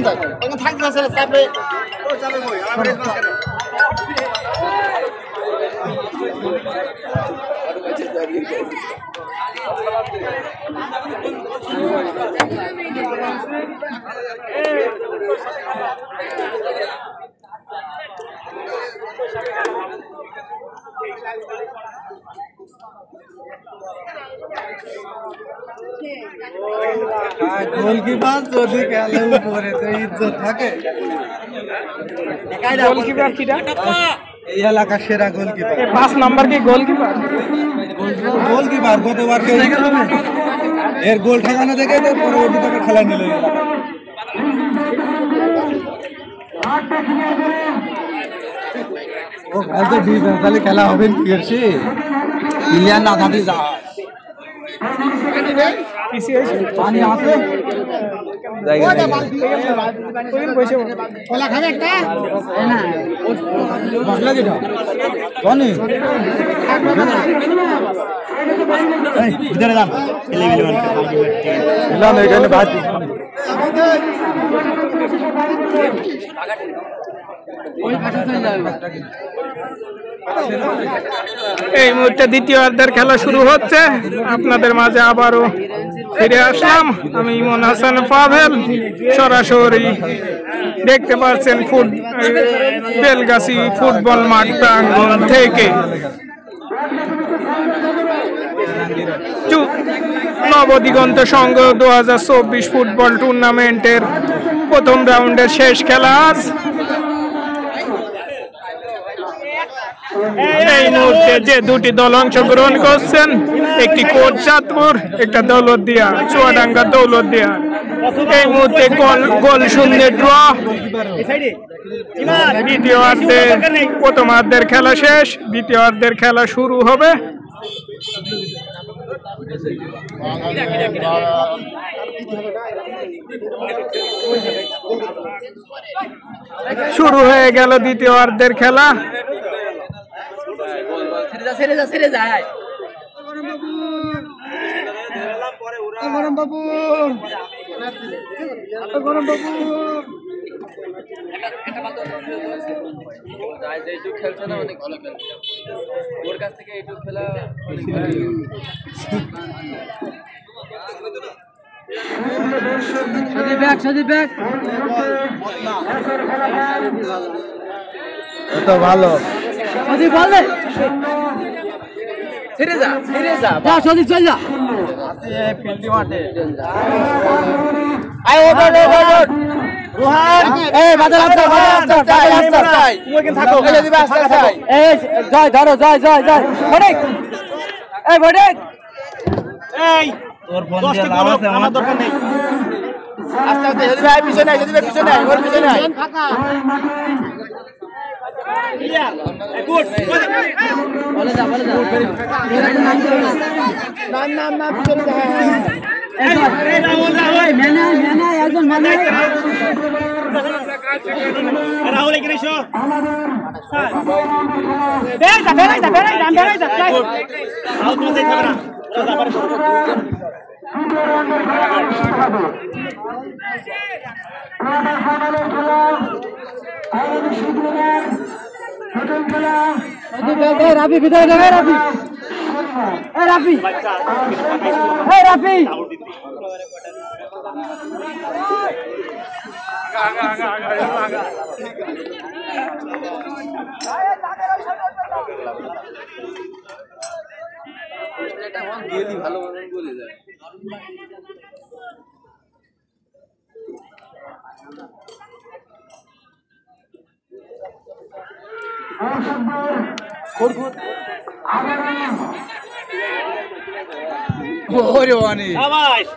থাকবে না স্যার চাপে গোলকিপার যদি খেলে উপরে তো ইজ্জত থাকে। গোলকিপার কিটা? এই এলাকার সেরা গোলকিপার। 5 নাম্বার কি গোলকিপার? গোলকিপার গতবার এর গোল ঠেকানো দেখে তো পরবর্তীতে খেলা নিল। ও ভাই তো ডিফেন্স তাহলে খেলা হবে কি করছি? প্লেয়ার না থাকলে যা পানি আছে মশলা যেটা ভিতরে যান এখানে ভাত এই মুহূর্তে দ্বিতীয়ার্ধের খেলা শুরু হচ্ছে। আপনাদের মাঝে আবারও ফিরে আসলাম আমি ইমন হাসান পাভেল। সরাসরি দেখতে পাচ্ছেন বেলগাছি ফুটবল মাঠ প্রাঙ্গণ থেকে নবদিগন্ত সংঘ 2024 ফুটবল টুর্নামেন্টের প্রথম রাউন্ডের শেষ খেলা আজ। এই মুহূর্তে যে দুটি দল অংশগ্রহণ করছেন, একটি কোট চাঁদপুর, একটা দৌলতদিয়া চুয়াডাঙ্গা দৌলতদিয়া। এই মুহূর্তে গোল শূন্যে ড্র। দ্বিতীয়ার্ধে প্রথমার্ধের খেলা শেষ, দ্বিতীয়ার্ধের খেলা শুরু হবে। শুরু হয়ে গেল দ্বিতীয়ার্ধের খেলা। খেলছে না, অনেক ভালো খেলছে ওর কাছ থেকে এইটুকু খেলা তো ভালো বলে ছেড়ে যা সদীপ চল যা ফিল্ডি মাঠে রোহান এই বাদল আসছে থাকো এই দিবা আসছে এই জয় ধরো জয় ফটিক এই ফটিক এই তোর ফোন দিয়ে লাগাতে আমার দরকার নেই। আস্তে আস্তে যদি ভাই পিছনে ওর পিছনে ফাঁকা গুড বলে যা না পিছনে যা রাহুল এখানে এসো রাফি ভিতরে ঢোকে রাফি ভালো বলে যায় ওরে ওয়ানি আবাস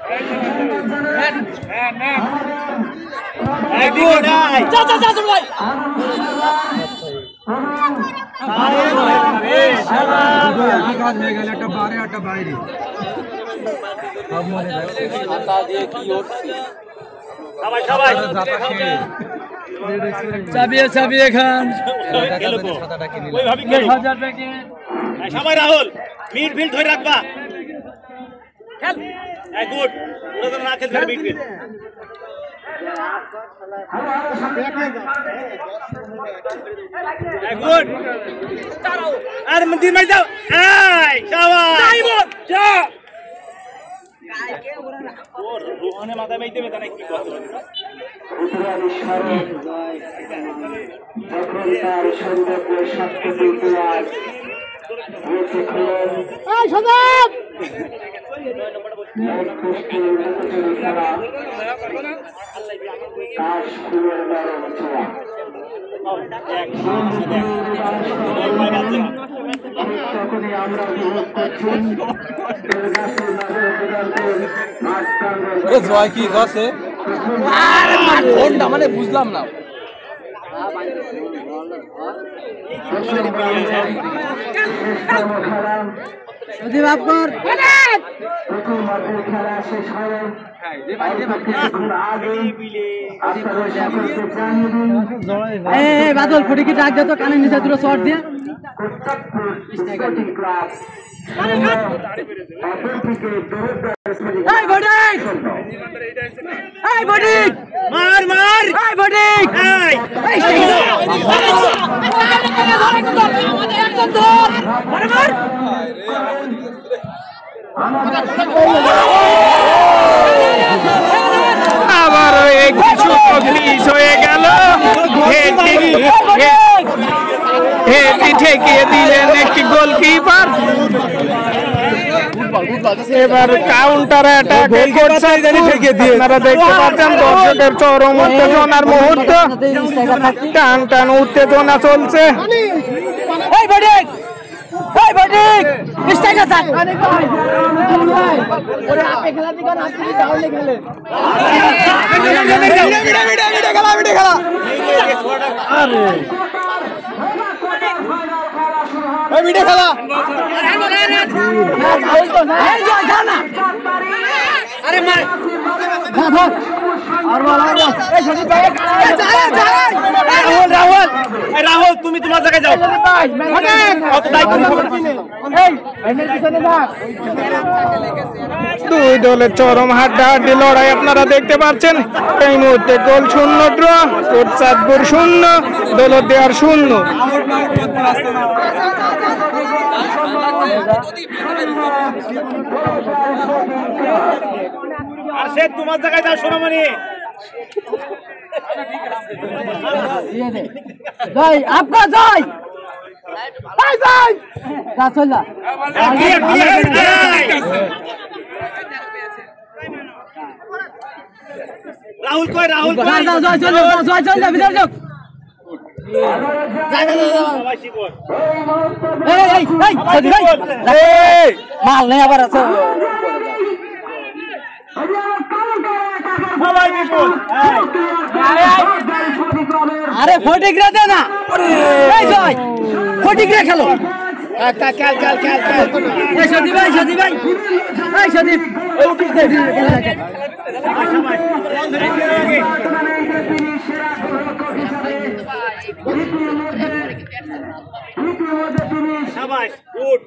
একটা বারে একটা বাইরে চাবিয়ে খান সবাই রাহুল মিডফিল্ড ধরে রাখবা খেল গুড পুরো না খেলতে মিডফিল্ড গুড আর মন্দির মাই যাও এই শাবাশ ডাইমন্ড যা ওর রোহনে মাথা মেই দেবে তাহলে কি করতে পারবে যখন তার শরীরে শক্তি প্লাস এই সদব জয় কি গছে মানে বুঝলাম না। বাদল ফুটিকে ডাক দে তো কানে নিচে দুটো শর্ট দিয়ে আবার কিছু মিস হয়ে গেল, হেডটি ঠেকিয়ে দিলেন একটি গোলকিপার। এবার কাউন্টার অ্যাটাক করছে, আপনারা দেখতে পাচ্ছেন দর্শকের চরম উত্তেজনার মুহূর্ত, টান টান উত্তেজনা চলছে। রাহুল তুমি তোমার জায়গায় যাও। দুই দলের চরম হাড্ডাহাড্ডি লড়াই আপনারা দেখতে পাচ্ছেন। এই মুহূর্তে গোল শূন্য, ড্র, চাঁদপুর 0, দৌলতদিয়ার 0। আর সে তোমার জায়গায় যাও সোনামণি। জয় আপকা জয় জয় চল যা রাহুল কই রাহুল জয় চল যা ভিতর যাও। মাল নেই আবার আছে। আরে ফটিকরা দে না, জয় ফটিকরা খেলো। সদীপ ভাই সদীপ শাবাশ গুড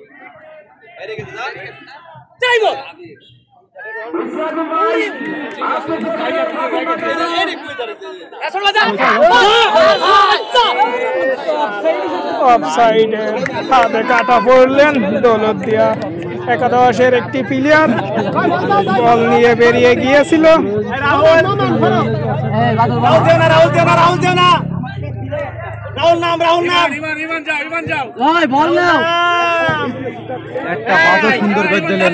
অফসাইডে হাতে কাটা পড়লেন দৌলতদিয়া একাদশের একটি প্লেয়ার, বল নিয়ে বেরিয়ে গিয়েছিল। একটা বাজে সুন্দর করে দিলেন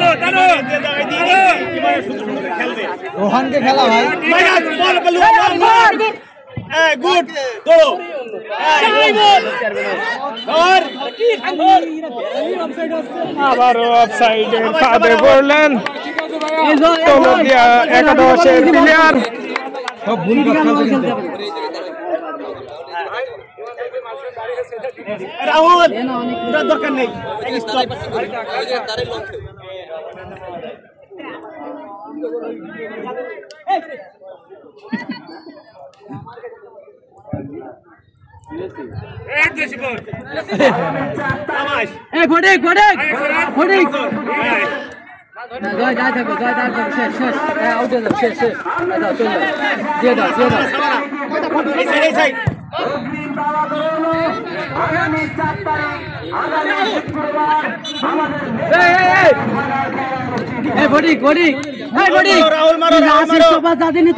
রোহানকে খেলা ভাই। গুড আবারও অফসাইডের ফাঁদে পড়লেন দৌলতদিয়া একাদশের প্লেয়ার। সব ভুল রাহুল দরকার নেই।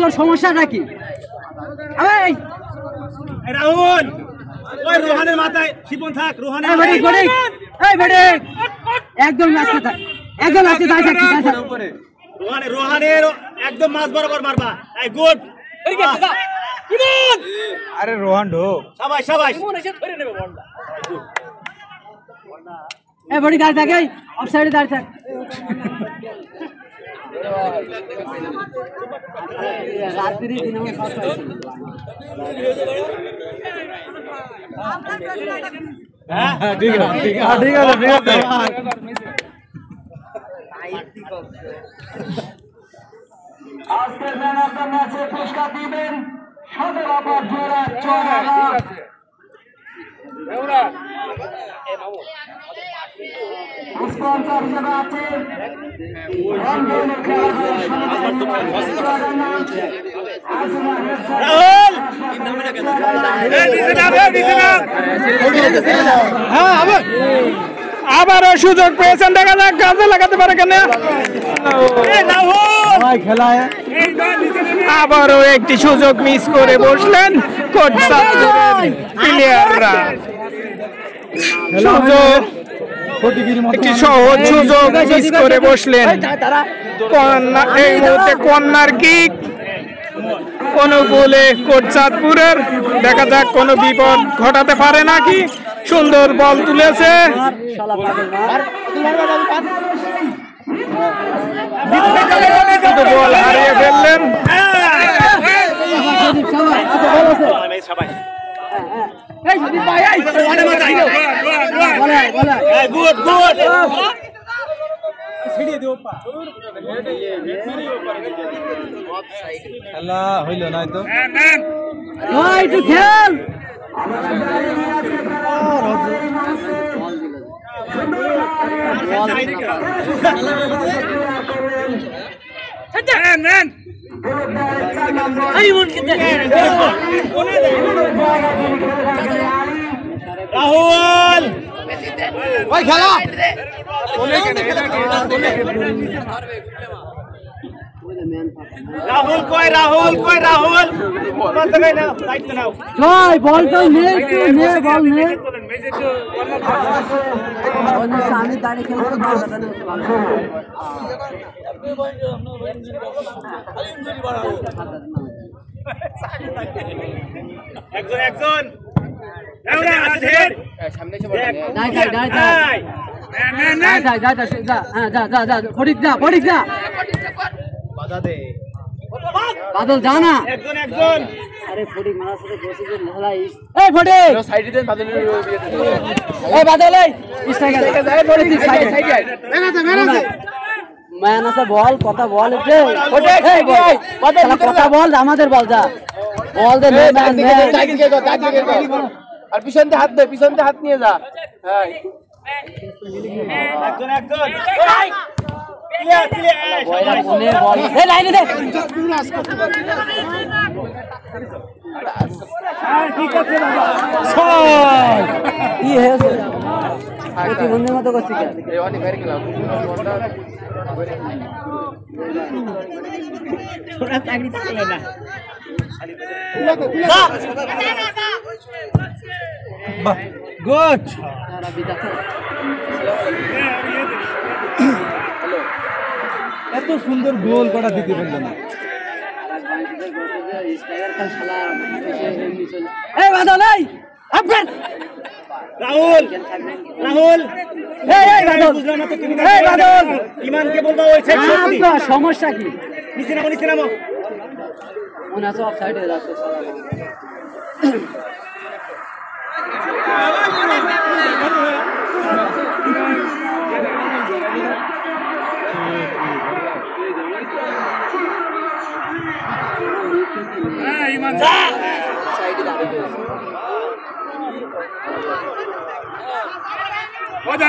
তোর সমস্যাটা কি? রাহুল ওই রোহানের মাথায় শিপন থাক। রোহানের একদম একদম আছে রোহানের একদম মাছ বরাবর মারবা এই গুড আরে রোহান ঢোক সবাই সবাই এই বডি দাঁড় থাকে অফসাইডে দাঁড় থাক রাত্রি দিন আমরা সব পাইছি হ্যাঁ ঠিক আছে ঠিক আছে আজকের ম্যান অফ দ্য ম্যাচে পুরস্কার দিবেন 17 নম্বর জোড়া চৌরানা স্পন্সর হিসেবে আছে রংপুরের আবারও সুযোগ পেয়েছেন, দেখা যাক কাজে লাগাতে পারে কেন। খেলায় আবারও একটি সুযোগ মিস করে বসলেন কোচ প্লেয়াররা। সুযোগ একটি সহজ সুযোগ মিস করে বসলেন। এই মুহূর্তে কর্নার কিক অনুকূলে কোচ চাঁদপুরের, দেখা যাক কোনো বিপদ ঘটাতে পারে নাকি। সুন্দর বল তুলেছে, বল হারিয়ে ফেললেন। খেলা হইল না তো খেল রাহুল ওই খেলা রাহুল কই রাহুল দায়িত্ব নাও বল তো নে বল নে সামনে দাঁড়িয়ে খেলতে একজন বাদল জানা একজন আরে ফটিক মারার সাথে বসে যে লড়াইস এই ফটিক সাইডে দেন বাদল এই বাদল এই স্ট্রাইকার এই ফটিক সাইডে মেনাছে মেনাছে বল কথা বল এতে ফটিক এই কথা বল আমাদের বল যা বল দে ম্যান আর পিছন দিয়ে হাত নিয়ে যা। হ্যাঁ একজন প্রতিবন্ধের মতো করছি চাকরি থাকলে না গুড এত সুন্দর গোল করা দিতে পারলো না। রাহুল ইমানকে বলবো সমস্যা কি নিচে নামো মনে আছে অফসাইডে যাচ্ছে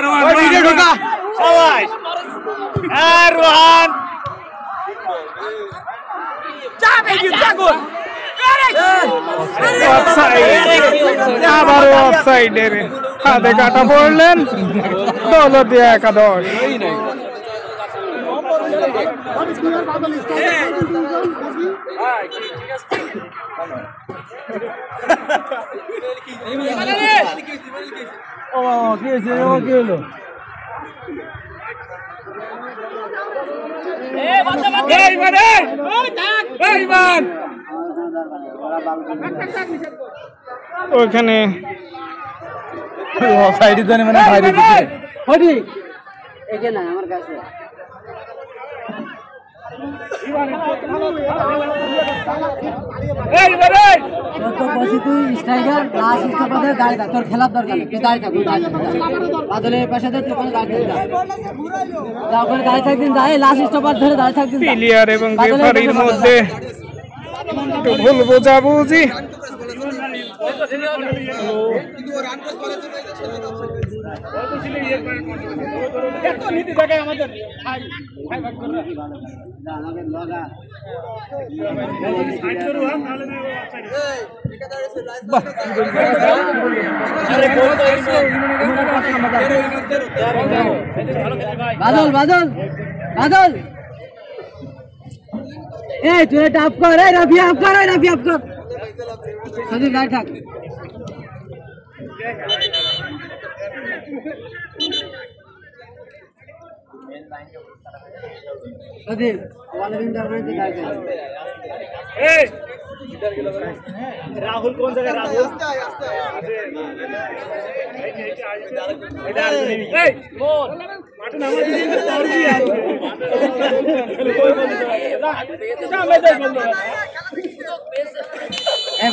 রোহান আবারও অফসাইডের হাতে কাটা পড়লেন দৌলতিয়া একাদশ। ও কি হয়েছে? ও কি হলো? ওইখানে আমার কাছে তুই স্ট্রাইকার লাস্ট স্টপারে দাঁড়িয়ে থাক, তোর খেলার দরকার নেই, তুই দাঁড়িয়ে থাক, বাদলের পাশে তুই ওখানে দাঁড়িয়ে ওখানে দাঁড়িয়ে থাকদিন, দাঁড়িয়ে লাস্ট স্টপার ধরে দাঁড়িয়ে থাকদিন। প্লেয়ার এবং রেফারির মধ্যে একটু ভুল বোঝাবুঝি। বাদল বাদল বাদল এই তুই এটা আপ কর, এই রাফি আপ কর, এই রাফি আপ কর, সজীব দাঁড়িয়ে থাক। সজীব আমাদের ইন্টারভিউতে দাঁড়িয়ে থাক। রাহুল কোন জায়গায়? রাহুল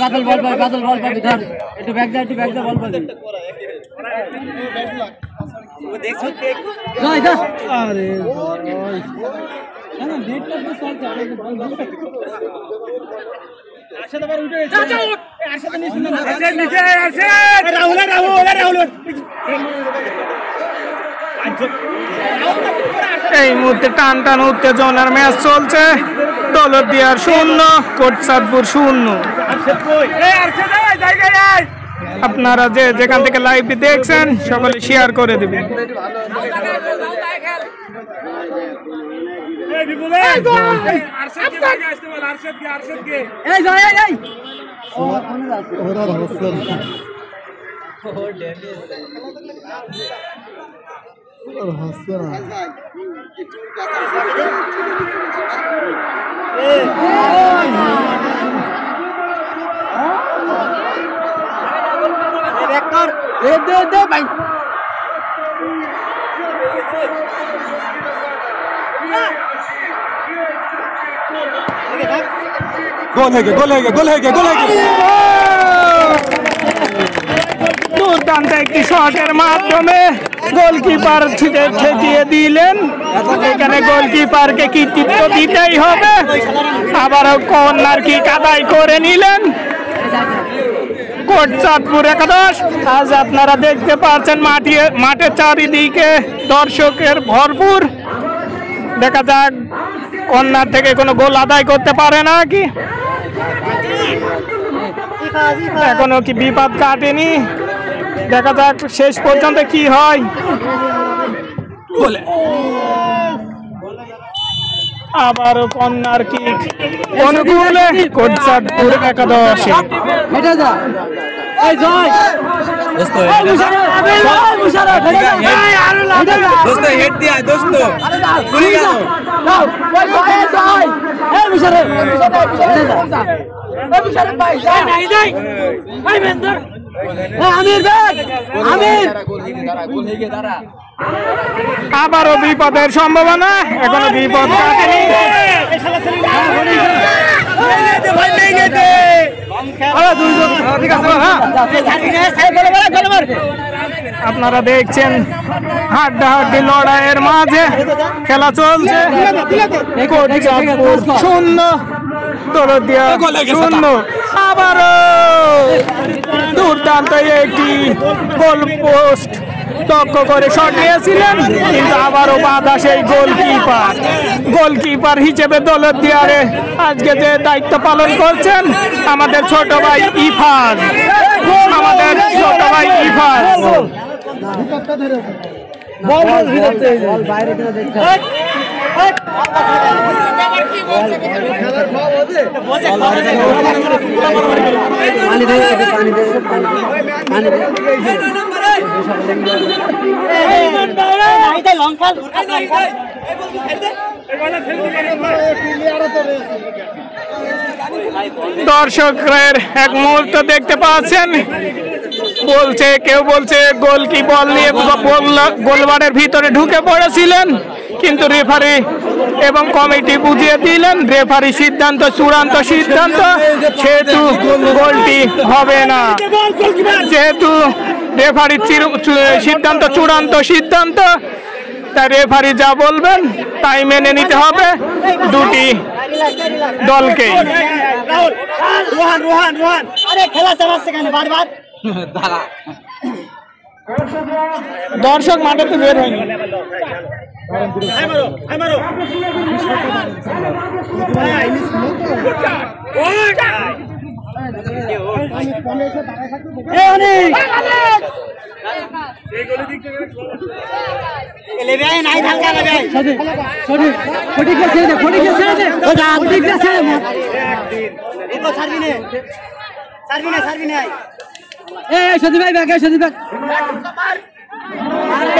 বাদল বল পাবি, বাদল বল পাবি, ধর একটু ব্যাগ দে, একটু ব্যাগ দে, বল পাবি। আরে এই মুহূর্তে টান টান উত্তেজনার ম্যাচ চলছে। দৌলতদিয়ার 0, কোটচাঁদপুর 0। আপনারা যে যেখান থেকে লাইভটি দেখছেন সকলে শেয়ার করে দিবেন। দুর্দান্ত একটি শটের মাধ্যমে গোলকিপার ঠেকিয়ে দিলেন। এখানে গোলকিপারকে কৃতিত্ব দিতেই হবে। আবারও কর্নার কিক আদায় করে নিলেন কোটচাঁদপুর একাদশ। আজ আপনারা দেখতে পাচ্ছেন মাঠের চারিদিকে দর্শকের ভরপুর। দেখা যাক কর্নার থেকে কোনো গোল আদায় করতে পারে না কি, এখনো কি বিপদ কাটেনি। দেখা যাক শেষ পর্যন্ত কি হয়। আবারও কর্নার কিক অনুকূলে কোটচাঁদপুর একাদশে। আবারও বিপদের সম্ভাবনা, এখনো বিপদ কাটেনি। আপনারা দেখছেন হাড্ডাহাড্ডি লড়াইয়ের মাঝে খেলা চলছে। কোটচাঁদপুর 0, দৌলতদিয়া 0। আবারও দুর্দান্ত একটি গোল পোস্ট দক্ষ করে শট নিয়েছিলেন, কিন্তু আবারও বাধা সেই গোলকিপার হিসেবে দৌলতদিয়ারে আজকে যে দায়িত্ব পালন করছেন আমাদের ছোট ভাই ইফাজ। দর্শকের এক মুহূর্ত দেখতে পাচ্ছেন, বলছে কেউ বলছে গোল কি বল নিয়ে গোলবারের ভিতরে ঢুকে পড়েছিলেন, কিন্তু রেফারি এবং কমিটি বুঝিয়ে দিলেন রেফারি সিদ্ধান্ত চূড়ান্ত সিদ্ধান্ত, সেহেতু গোলটি হবে না। যেহেতু রেফারির সিদ্ধান্ত চূড়ান্ত সিদ্ধান্ত, তাই রেফারি যা বলবেন তাই মেনে নিতে হবে দুটি দলকে। দর্শক মাঠে তো বের হয়নি।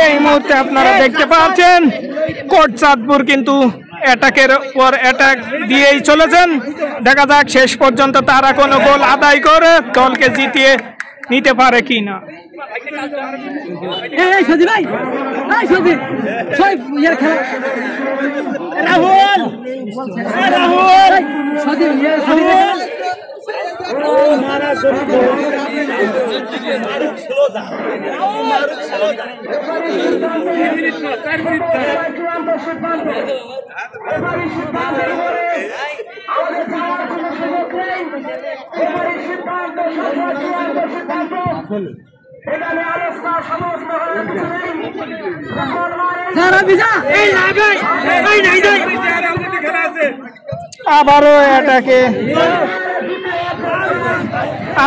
এই মুহূর্তে আপনারা দেখতে পাচ্ছেন কোটচাঁদপুর কিন্তু অ্যাটাকের পর অ্যাটাক দিয়েই চলেছেন। দেখা যাক শেষ পর্যন্ত তারা কোনো গোল আদায় করে দলকে জিতিয়ে নিতে পারে কিনা।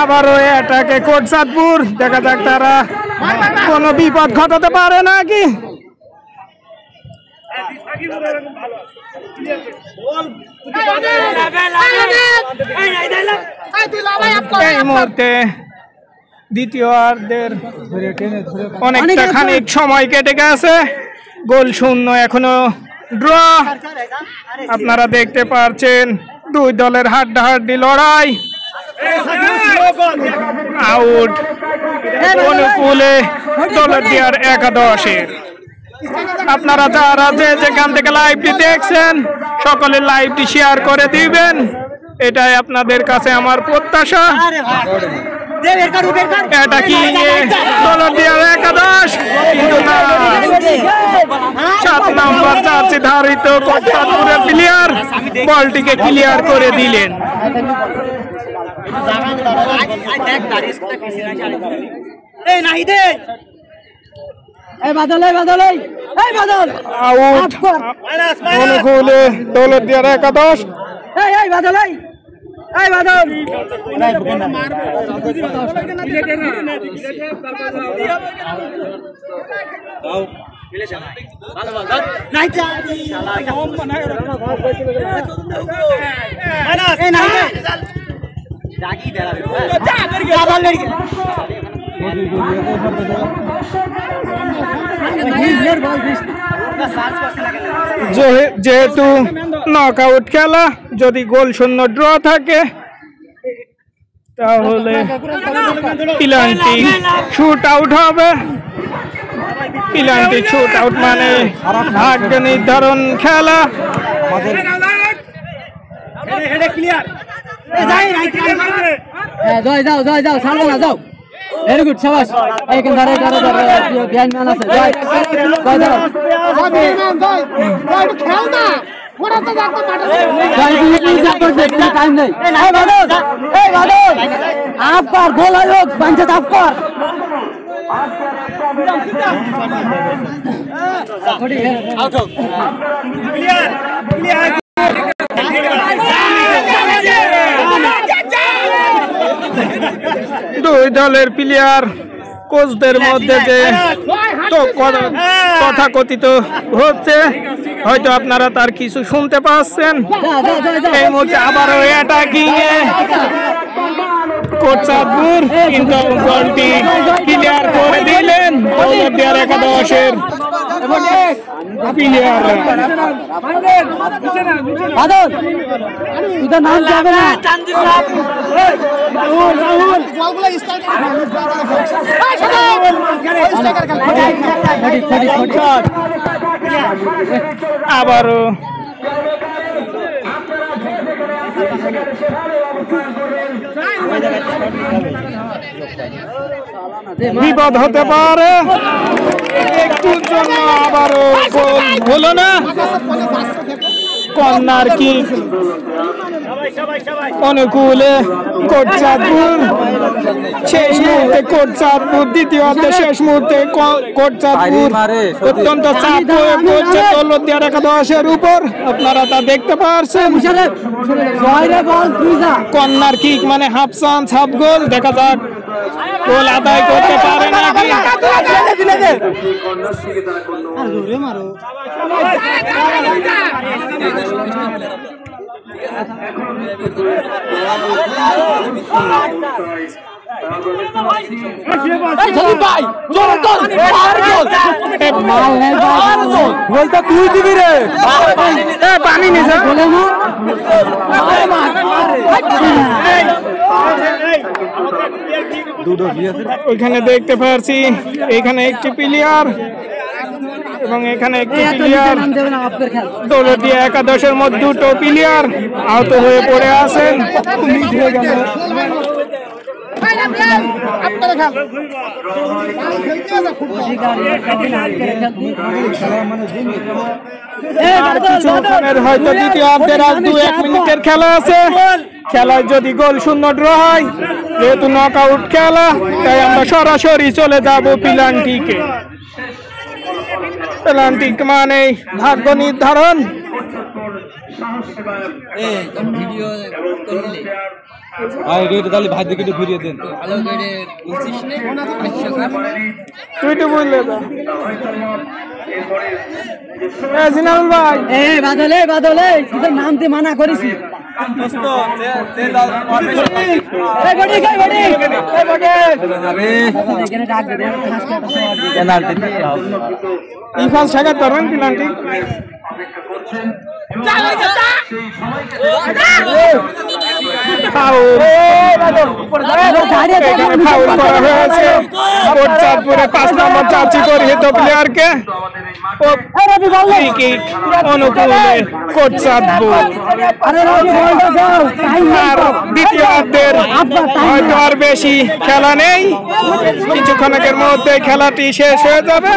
আবারও এটাকে কোটচাঁদপুর, দেখা যাক তারা কোনো বিপদ ঘটাতে পারে নাকি। এই মুহূর্তে দ্বিতীয়ার্ধের অনেকটা খানিক সময় কেটে গেছে, গোল শূন্য এখনো ড্র। আপনারা দেখতে পাচ্ছেন দুই দলের হাড্ডাহাড্ডি লড়াই। আউট অনুকূলে দৌলতদিয়ার একাদশের। আপনারা যারা যেখান থেকে লাইভটি দেখছেন সকলে লাইভটি শেয়ার করে দিবেন, এটাই আপনাদের কাছে আমার প্রত্যাশা। এটা কি দৌলতদিয়ার একাদশ, কিন্তু না, 7 নম্বর জার্সি ধারিত কোটচাঁদপুরের প্লেয়ার বলটিকে ক্লিয়ার করে দিলেন। আউট অনুকূলে দৌলতদিয়ার একাদশ। যেহেতু নকআউট খেলা, যদি গোল শূন্য ড্র থাকে তাহলে পেনাল্টি শুট আউট হবে। পেনাল্টি শুট আউট মানে ভাগ্য নির্ধারণ খেলা। যাও ভেরি গুড, শাবাশ। এইখান ধরে ধ্যান মান আছে। টাইম নেই। आपकर गोल आयोग पंचायत आपकर দুই দলের প্লেয়ার কোচদের মধ্যে যে তথাকথিত হচ্ছে, হয়তো আপনারা তার কিছু শুনতে পাচ্ছেন। এই মুহূর্তে আবারও অ্যাটাকিং এ কোচ চাঁদপুর, কিন্তু গোলটি ক্লিয়ার করে দিলেন দৌলতদিয়ার একাদশের প্লেয়ার। আবারও বিপদ হতে পারে, একটুর জন্য আবারও গোল হলো না। কর্নার কিক অনুকূলে কোচ চাঁদপুর, শেষ মুহূর্তে কোচ চাঁদপুর, দ্বিতীয় অর্ধে শেষ মুহূর্তে কোচ চাঁদপুর অত্যন্ত চাপ প্রয়োগ করছে দৌলতদিয়ার একাদশের উপর, আপনারা তা দেখতে পাচ্ছেন। কর্নার কিক মানে হাফ চান্স, হাফ গোল। দেখা যাক গোল আদায় করতে পারে নাকি। তুই দিবি রে পানি নিচে ওইখানে দেখতে পাচ্ছি এখানে একটি প্লেয়ার এবং এখানে একটি প্লেয়ার, দৌলতদিয়া একাদশের মধ্যে দুটো প্লেয়ার আহত হয়ে পড়ে আছেন। হয়তো দ্বিতীয় অর্ধের আজ 2-1 মিনিটের খেলা আছে। খেলায় যদি গোল শূন্য ড্র হয়, যেহেতু নক আউট খেলা, তাই আমরা সরাসরি চলে যাব পেনাল্টিকে। পেনাল্টি মানে ভাগ্য নির্ধারণ। তুই তো বুঝলে বাদলে নামতে মানা করেছি। ইফাল শেখাতে পারবেন পেনাল্টি। ফাউল করা হয়েছে কোচ চাঁদপুরে 5 নম্বর চাচি পরিহিত প্লেয়ারকে। অনুকূলে কোচ চাঁদপুর। আর দ্বিতীয় অর্ধের হয়তো আর বেশি খেলা নেই, কিছুক্ষণের মধ্যে খেলাটি শেষ হয়ে যাবে।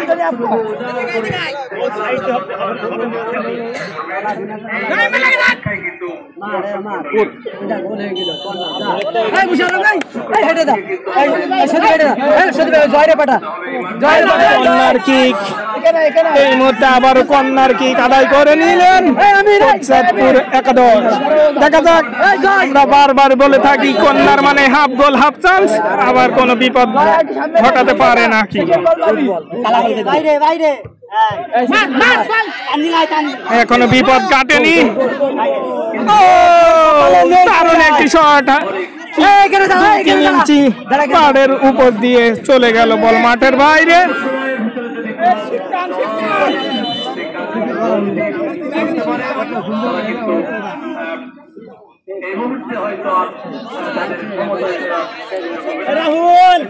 কর্নার কিক, এই মুহূর্তে আবার কর্নার কিক আদায় করে নিলেন চাঁদপুর একাদশ। দেখা যাক, আমরা বারবার বলে থাকি কর্নার মানে হাফ গোল হাফ চান্স, আবার কোনো বিপদ ঘটাতে পারে নাকি। এখনো বিপদ কাটেনি। দারুণ একটি শট, পাড়ের উপর দিয়ে চলে গেল বল মাঠের বাইরে। রাহুল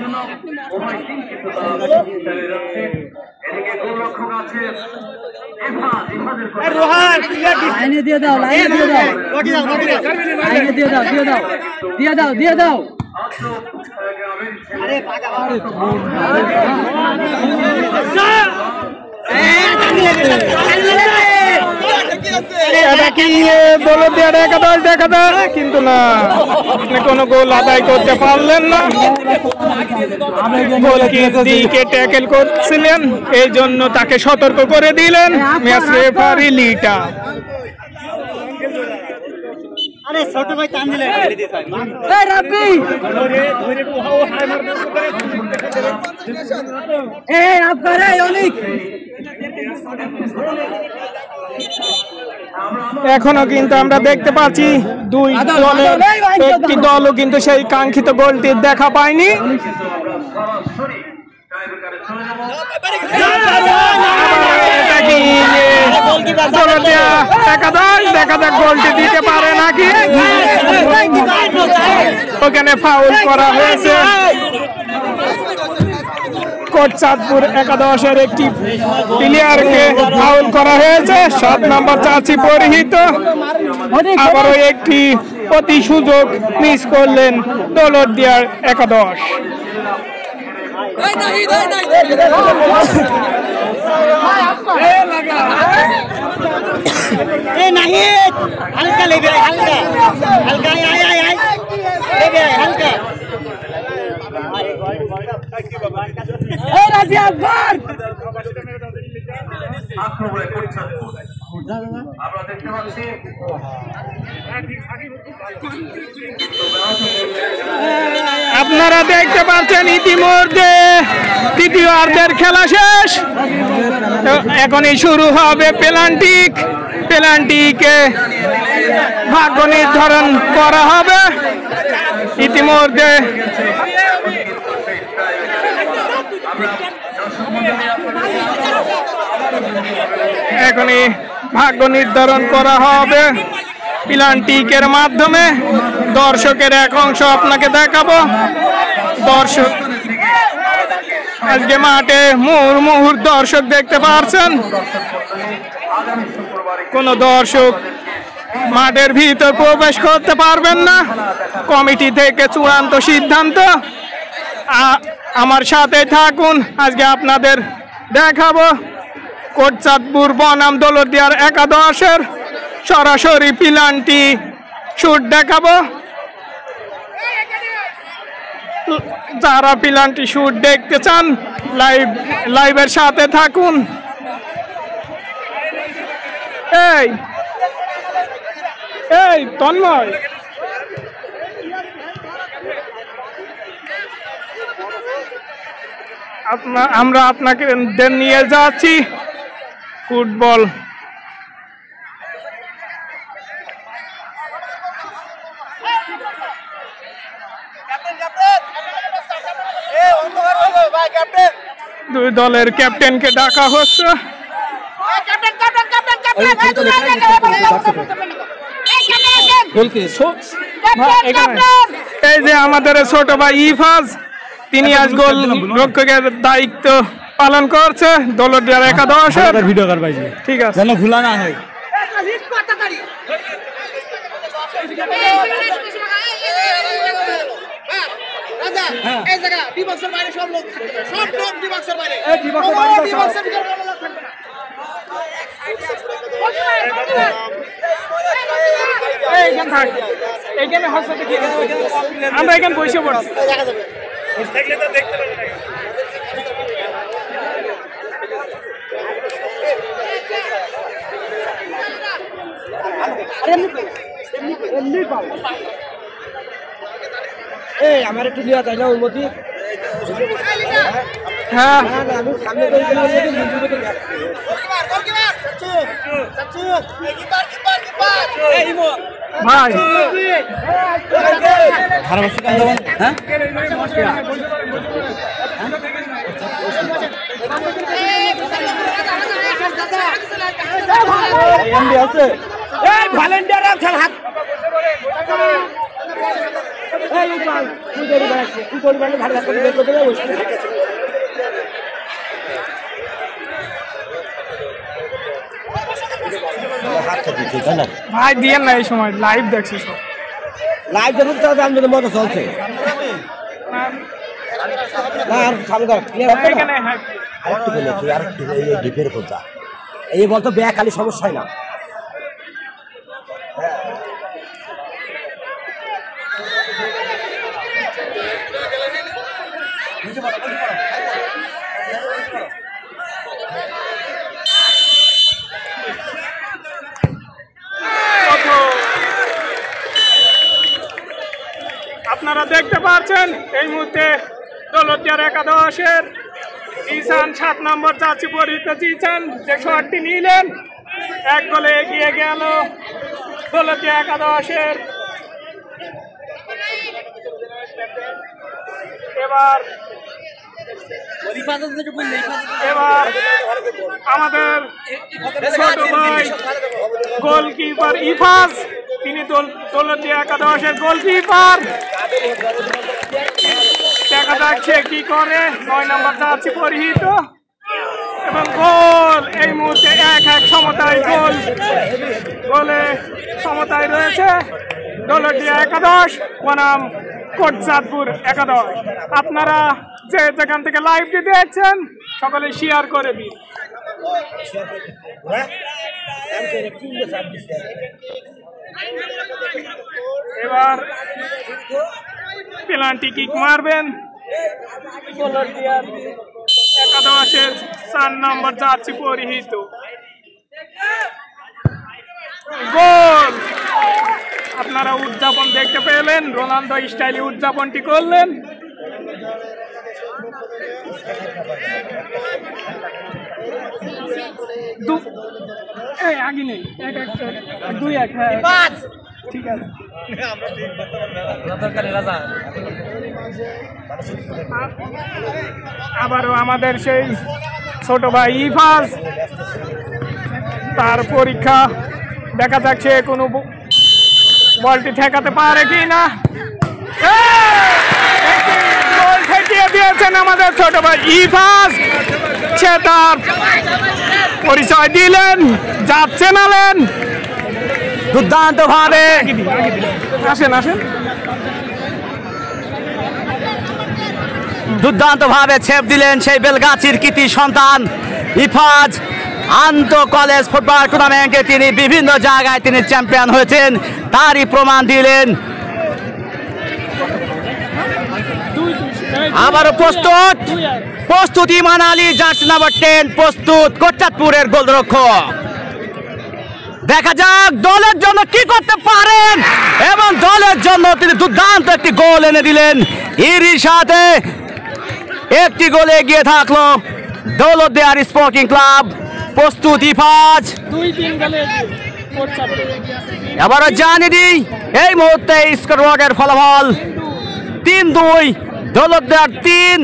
লাইনে দিয়ে দাও, লাইনে দিয়ে দাও, লাইনে দিয়ে দাও, দিয়ে দাও, দিয়ে দাও, দিয়ে দাও। দেখা যায় কিন্তু না, আপনি কোনো গোল আদায় করতে পারলেন না। গোলকিপারকে ট্যাকেল করছিলেন, এই জন্য তাকে সতর্ক করে দিলেন ম্যাচ রেফারি লিটা। আরে ছোট ভাই টান দিলে এই রাব্বি এই আপনারে অনেক এখনো কিন্তু আমরা দেখতে পাচ্ছি দুই দলের একটি দলও কিন্তু সেই কাঙ্ক্ষিত গোলটি দেখা পায়নি। দেখা যাক গোলটি দিতে পারে নাকি। ওখানে ফাউল করা হয়েছে। কোটচাঁদপুর একাদশের একটি প্লেয়ারকে ফাউল করা হয়েছে, 7 নম্বর জার্সি পরিহিত। আবারও একটি অতি সুযোগ মিস করলেন দৌলতদিয়ার একাদশ। হালকা লেবে হালকা হালকা লেবে হালকা রাজি আকবর আমরা দেখতে পাচ্ছি আপনারা দেখতে পাচ্ছেন ইতিমধ্যে তৃতীয়ার্ধের খেলা শেষ। এখনই শুরু হবে পেনাল্টিকে ভাগ্য নির্ধারণ করা হবে। ইতিমধ্যে এখনই ভাগ্য নির্ধারণ করা হবে পেনাল্টিকের মাধ্যমে। দর্শকের এক অংশ আপনাকে দেখাবো। দর্শক আজকে মাঠে মুহুর্মুহুর দর্শক দেখতে পাচ্ছেন। কোন দর্শক মাঠের ভিতর প্রবেশ করতে পারবেন না, কমিটি থেকে চূড়ান্ত সিদ্ধান্ত। আমার সাথে থাকুন, আজকে আপনাদের দেখাবো কোটচাঁদপুর বনাম দৌলতদিয়ার একাদশের সরাসরি পেনাল্টি শুট দেখাবো। যারা পেনাল্টি শুট দেখতে চান লাইভের সাথে থাকুন। এই তন্ময়, আমরা আপনাকে নিয়ে যাচ্ছি ফুটবল। দুই দলের ক্যাপ্টেনকে ডাকা হচ্ছে। এই যে আমাদের ছোট ভাই ইফাজ, তিনি আজ গোল রক্ষকের দায়িত্ব পালন করছে দৌলতদিয়ার একাদশের। ভিডিও কর ভাই, ঠিক আছে, যেন ভুলা না হয়। এই জায়গা বিবক্সের বাইরে সব লোক থাকবে, সব লোক বিবক্সের বাইরে, বিবক্সের ভিতরে কোনো লোক থাকবে না। আমরা এখানে বসে পড়ছি। আমার একটু দেওয়া তাই না অনুমতি? হ্যাঁ, আমি সামনে করে ভাই ভলেন্টিয়ার হাত ভাই দিয়ে না, এই সময় লাইভ দেখছি সব লাইভ দেখুন তো আমাদের মতো চলছে। এই বলতো ব্যাগ খালি সমস্যা হয় না। দেখতে পাচ্ছেন এই মুহূর্তে দৌলতদিয়ার একাদশের জিসান 7 নম্বর জার্সি পরিহিত জিসান যে শটটি নিলেন, 1 গোলে এগিয়ে গেল দৌলতদিয়া একাদশের। এবার আমাদের ছোট ভাই গোলকিপার ইফাজ, তিনি দৌলতদিয়া একাদশের গোলকিপার। দেখা যাচ্ছে কি করে, 9 নম্বর জার্সি পরিহিত এবং গোল এই মুহূর্তে 1-1 সমতায়, গোলে সমতায় রয়েছে দৌলতদিয়া একাদশ বনাম কোটচাঁদপুর একাদশ। আপনারা যে যেখান থেকে লাইভটি দেখছেন সকলে শেয়ার করে দিন। এবার পেনাল্টি কিক মারবেন দৌলতদিয়ার একাদশের 4 নম্বর জার্সি পরিহিত। গোল! আপনারা উদযাপন দেখতে পেলেন, রোনালদো স্টাইলে উদযাপনটি করলেন। আগে নেই 2-1, হ্যাঁ ঠিক আছে। আবারও আমাদের সেই ছোট ভাই ইফাজ, তার পরীক্ষা, দেখা যাচ্ছে কোনো বলটি ঠেকাতে পারে কি না। গোল ঠেকিয়ে দিয়েছেন আমাদের ছোট ভাই ইফাজ, সে তার পরিচয় দিলেন, যাচ্ছে নালেন দুর্দান্ত ভাবে। আসেন দুর্দান্ত ভাবে ছেপ দিলেন সেই বেলগাছির কৃতি সন্তান ইফাজ। আন্তঃ কলেজ ফুটবল টুর্নামেন্টে তিনি বিভিন্ন জায়গায় তিনি চ্যাম্পিয়ন হয়েছেন, তারই প্রমাণ দিলেন। আবারও প্রস্তুত ইমান আলী, জার্সি নাম্বার 10 প্রস্তুত কোটচাঁদপুরের গোলরক্ষক। দেখা যাক দলের জন্য কি করতে পারেন, এবং দলের জন্য তিনি দুর্দান্ত একটি গোল এনে দিলেন। এরই সাথে একটি গোলে এগিয়ে থাকলো দৌলতদিয়ার স্পোর্টিং ক্লাব। প্রস্তুত ইফাজ। এবারও জানিয়ে দিই এই মুহূর্তে স্কোরবোর্ডের ফলাফল 3-2 দৌলতদিয়ার 3,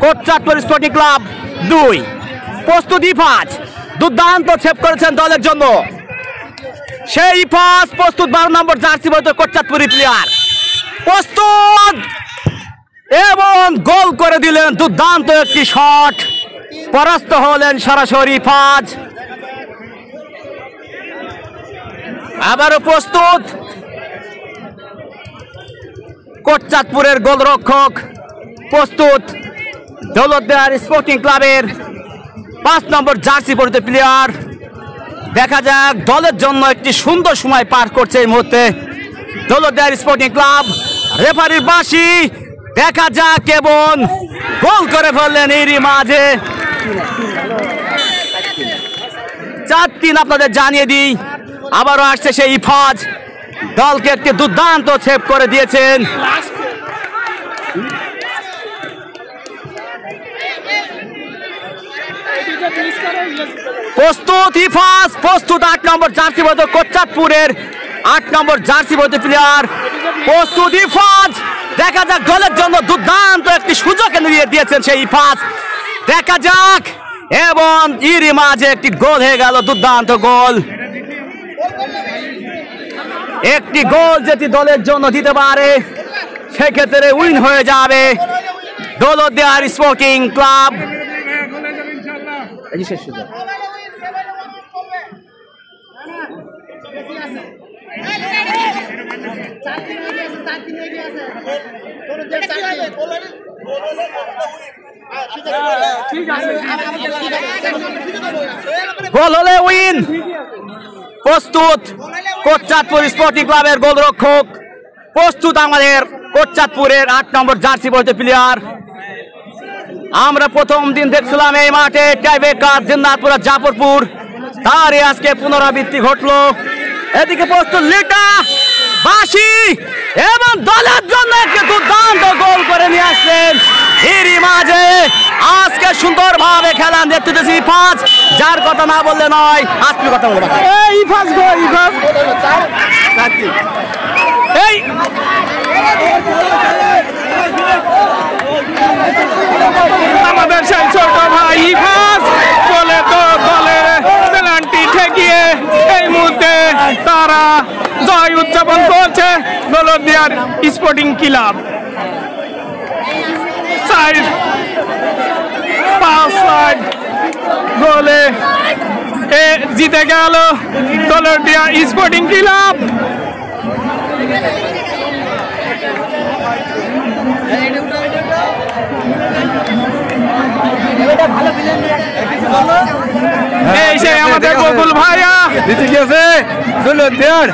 কোটচাঁদপুর স্পোর্টিং ক্লাব 2। প্রস্তুত ইফাজ, দুর্দান্ত সেভ করেছেন দলের জন্য সেই ইফাজ। প্রস্তুত 12 নম্বর জার্সি পরিহিত কোটচাঁদপুরি প্লেয়ার, প্রস্তুত এবং গোল করে দিলেন দুর্দান্ত একটি শট। পরাস্ত হলেন সরাসরি ইফাজ। আবারও প্রস্তুত কোটচাঁদপুরের গোলরক্ষক, প্রস্তুত দৌলতদিয়ার স্পোর্টিং ক্লাবের 5 নম্বর জার্সি পরিহিত প্লেয়ার। দেখা যাক দলের জন্য একটি সুন্দর সময় পার করছে এই মুহূর্তে দৌলতদিয়ার স্পোর্টিং ক্লাব। রেফারির বাঁশি, দেখা যাক কেবল গোল করে ফেললেন এরই মাঝে। 4-3 আপনাদের জানিয়ে দিই। আবারও আসছে সেই ইফাজ, দলকে একটি দুর্দান্ত সেভ করে দিয়েছেন। প্রস্তুত ইফাজ, প্রস্তুত 8 নম্বর জার্সি পরিহিত কোটচাঁদপুরের 8 নম্বর জার্সি পরিহিত প্লেয়ার। প্রস্তুত ইফাজ, দেখা যাক দলের জন্য দুর্দান্ত একটি সুযোগ এনে দিয়ে দিয়েছেন সেই ইফাজ। দেখা যাক, এবং এরই মাঝে একটি গোল হয়ে গেল, দুর্দান্ত গোল। একটি গোল যদি দলের জন্য দিতে পারে সেক্ষেত্রে উইন হয়ে যাবে দৌলতদিয়ার স্পোর্টিং ক্লাব। গোল হলে উইন। প্রস্তুত কোটচাঁদপুর স্পোর্টিং ক্লাবের গোলরক্ষক, প্রস্তুত আমাদের কোটচাঁদপুরের 8 নম্বর জার্সি পরিহিত প্লেয়ার। আমরা প্রথম দিন দেখছিলাম এই মাঠে টাইব্রেকার জিন্দাপুর জাফরপুর, তারই আজকে পুনরাবৃত্তি ঘটলো। এদিকে প্রস্তুত লিটা, বাসি এবং দলের জন্য একটি দুর্দান্ত গোল করে নিয়ে আসছেন। এরই মাঝে আজকে সুন্দরভাবে খেলা নেতৃত্বে ইফাজ, যার কথা না বললে নয়। আজকে কথা বলবো ইফাজ গো, ইফাজ এই আমাদের সেই ছোট ভাই ইফাজ বলে তো দলের পেনাল্টি ঠেকিয়ে এই মুহূর্তে তারা জয় উদযাপন করছে দৌলতদিয়ার স্পোর্টিং ক্লাব। 4-5 গোলে জিতে গেল দৌলতদিয়া স্পোর্টিং ক্লাব। এই সেই আমাদের বকুল ভাইয়া দিতে গিয়েছে দৌলতদিয়ার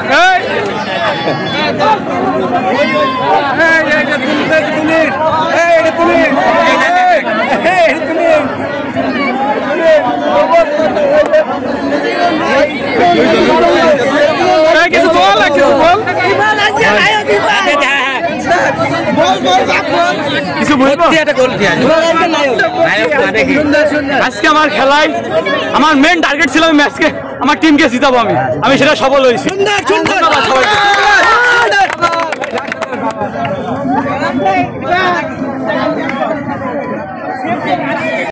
কিছু বল, কিছু বল, কিছু বলবো। আজকে আমার খেলায় আমার মেন টার্গেট ছিল ম্যাচকে আমার টিমকে জিতাবো, আমি সেটা সফল হয়েছি। ধন্যবাদ সবাইকে।